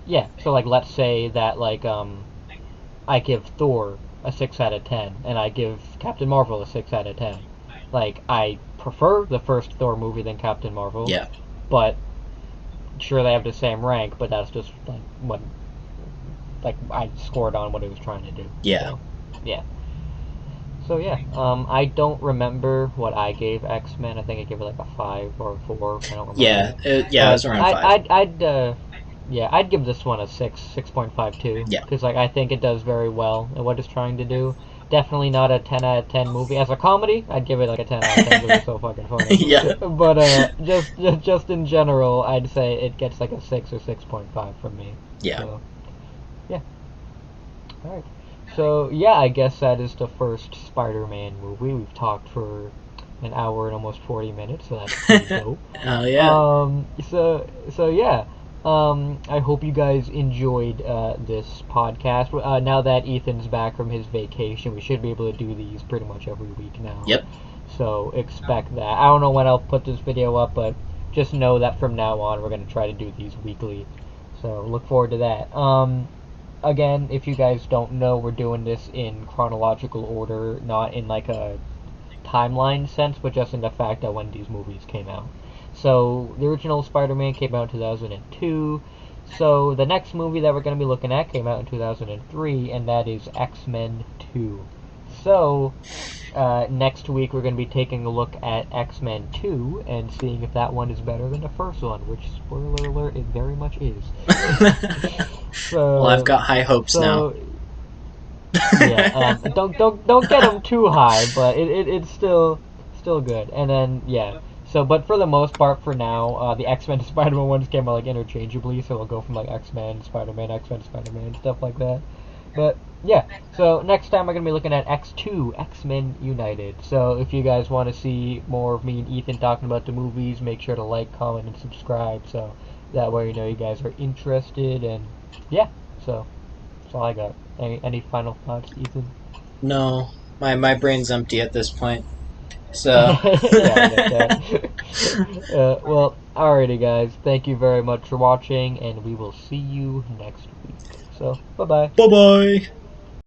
Yeah. So like, let's say that like I give Thor a 6 out of 10, and I give Captain Marvel a 6 out of 10. Like, I prefer the first Thor movie than Captain Marvel. Yeah. But sure, they have the same rank, but that's just like what. Like, I scored on what it was trying to do. Yeah. So, yeah. So, yeah. I don't remember what I gave X-Men. I think I gave it like a 5 or a 4. I don't remember. Yeah, it was around 5. I'd give this one a 6.52. Yeah. Because, like, I think it does very well in what it's trying to do. Definitely not a 10 out of 10 movie. As a comedy, I'd give it like a 10 out of 10 because it's so fucking funny. Yeah. But, just in general, I'd say it gets like a 6 or 6.5 from me. Yeah. So, yeah. Alright. So, yeah, I guess that is the first Spider-Man movie. We've talked for an hour and almost 40 minutes, so that's pretty dope. Oh, yeah. So yeah. I hope you guys enjoyed this podcast. Now that Ethan's back from his vacation, we should be able to do these pretty much every week now. Yep. So expect that. I don't know when I'll put this video up, but just know that from now on we're going to try to do these weekly. So look forward to that. Again, if you guys don't know, we're doing this in chronological order, not in like a timeline sense, but just in the fact that when these movies came out. So, the original Spider-Man came out in 2002. So, the next movie that we're going to be looking at came out in 2003, and that is X-Men 2. So, next week we're going to be taking a look at X-Men 2 and seeing if that one is better than the first one, which, spoiler alert, it very much is. Well, I've got high hopes now. Yeah, don't get them too high, but it's still good. And then, yeah. So, but for the most part, for now, the X-Men and Spider-Man ones came out like interchangeably, so we'll go from like X-Men, Spider-Man, stuff like that. But yeah, so next time we're gonna be looking at X2, X-Men United. So if you guys want to see more of me and Ethan talking about the movies, make sure to like, comment, and subscribe. So That way, you guys are interested, and yeah. So that's all I got. Any final thoughts, Ethan? No, my brain's empty at this point. So. Yeah, I get that. Well, alrighty, guys. Thank you very much for watching, and we will see you next week. So, bye bye. Bye bye.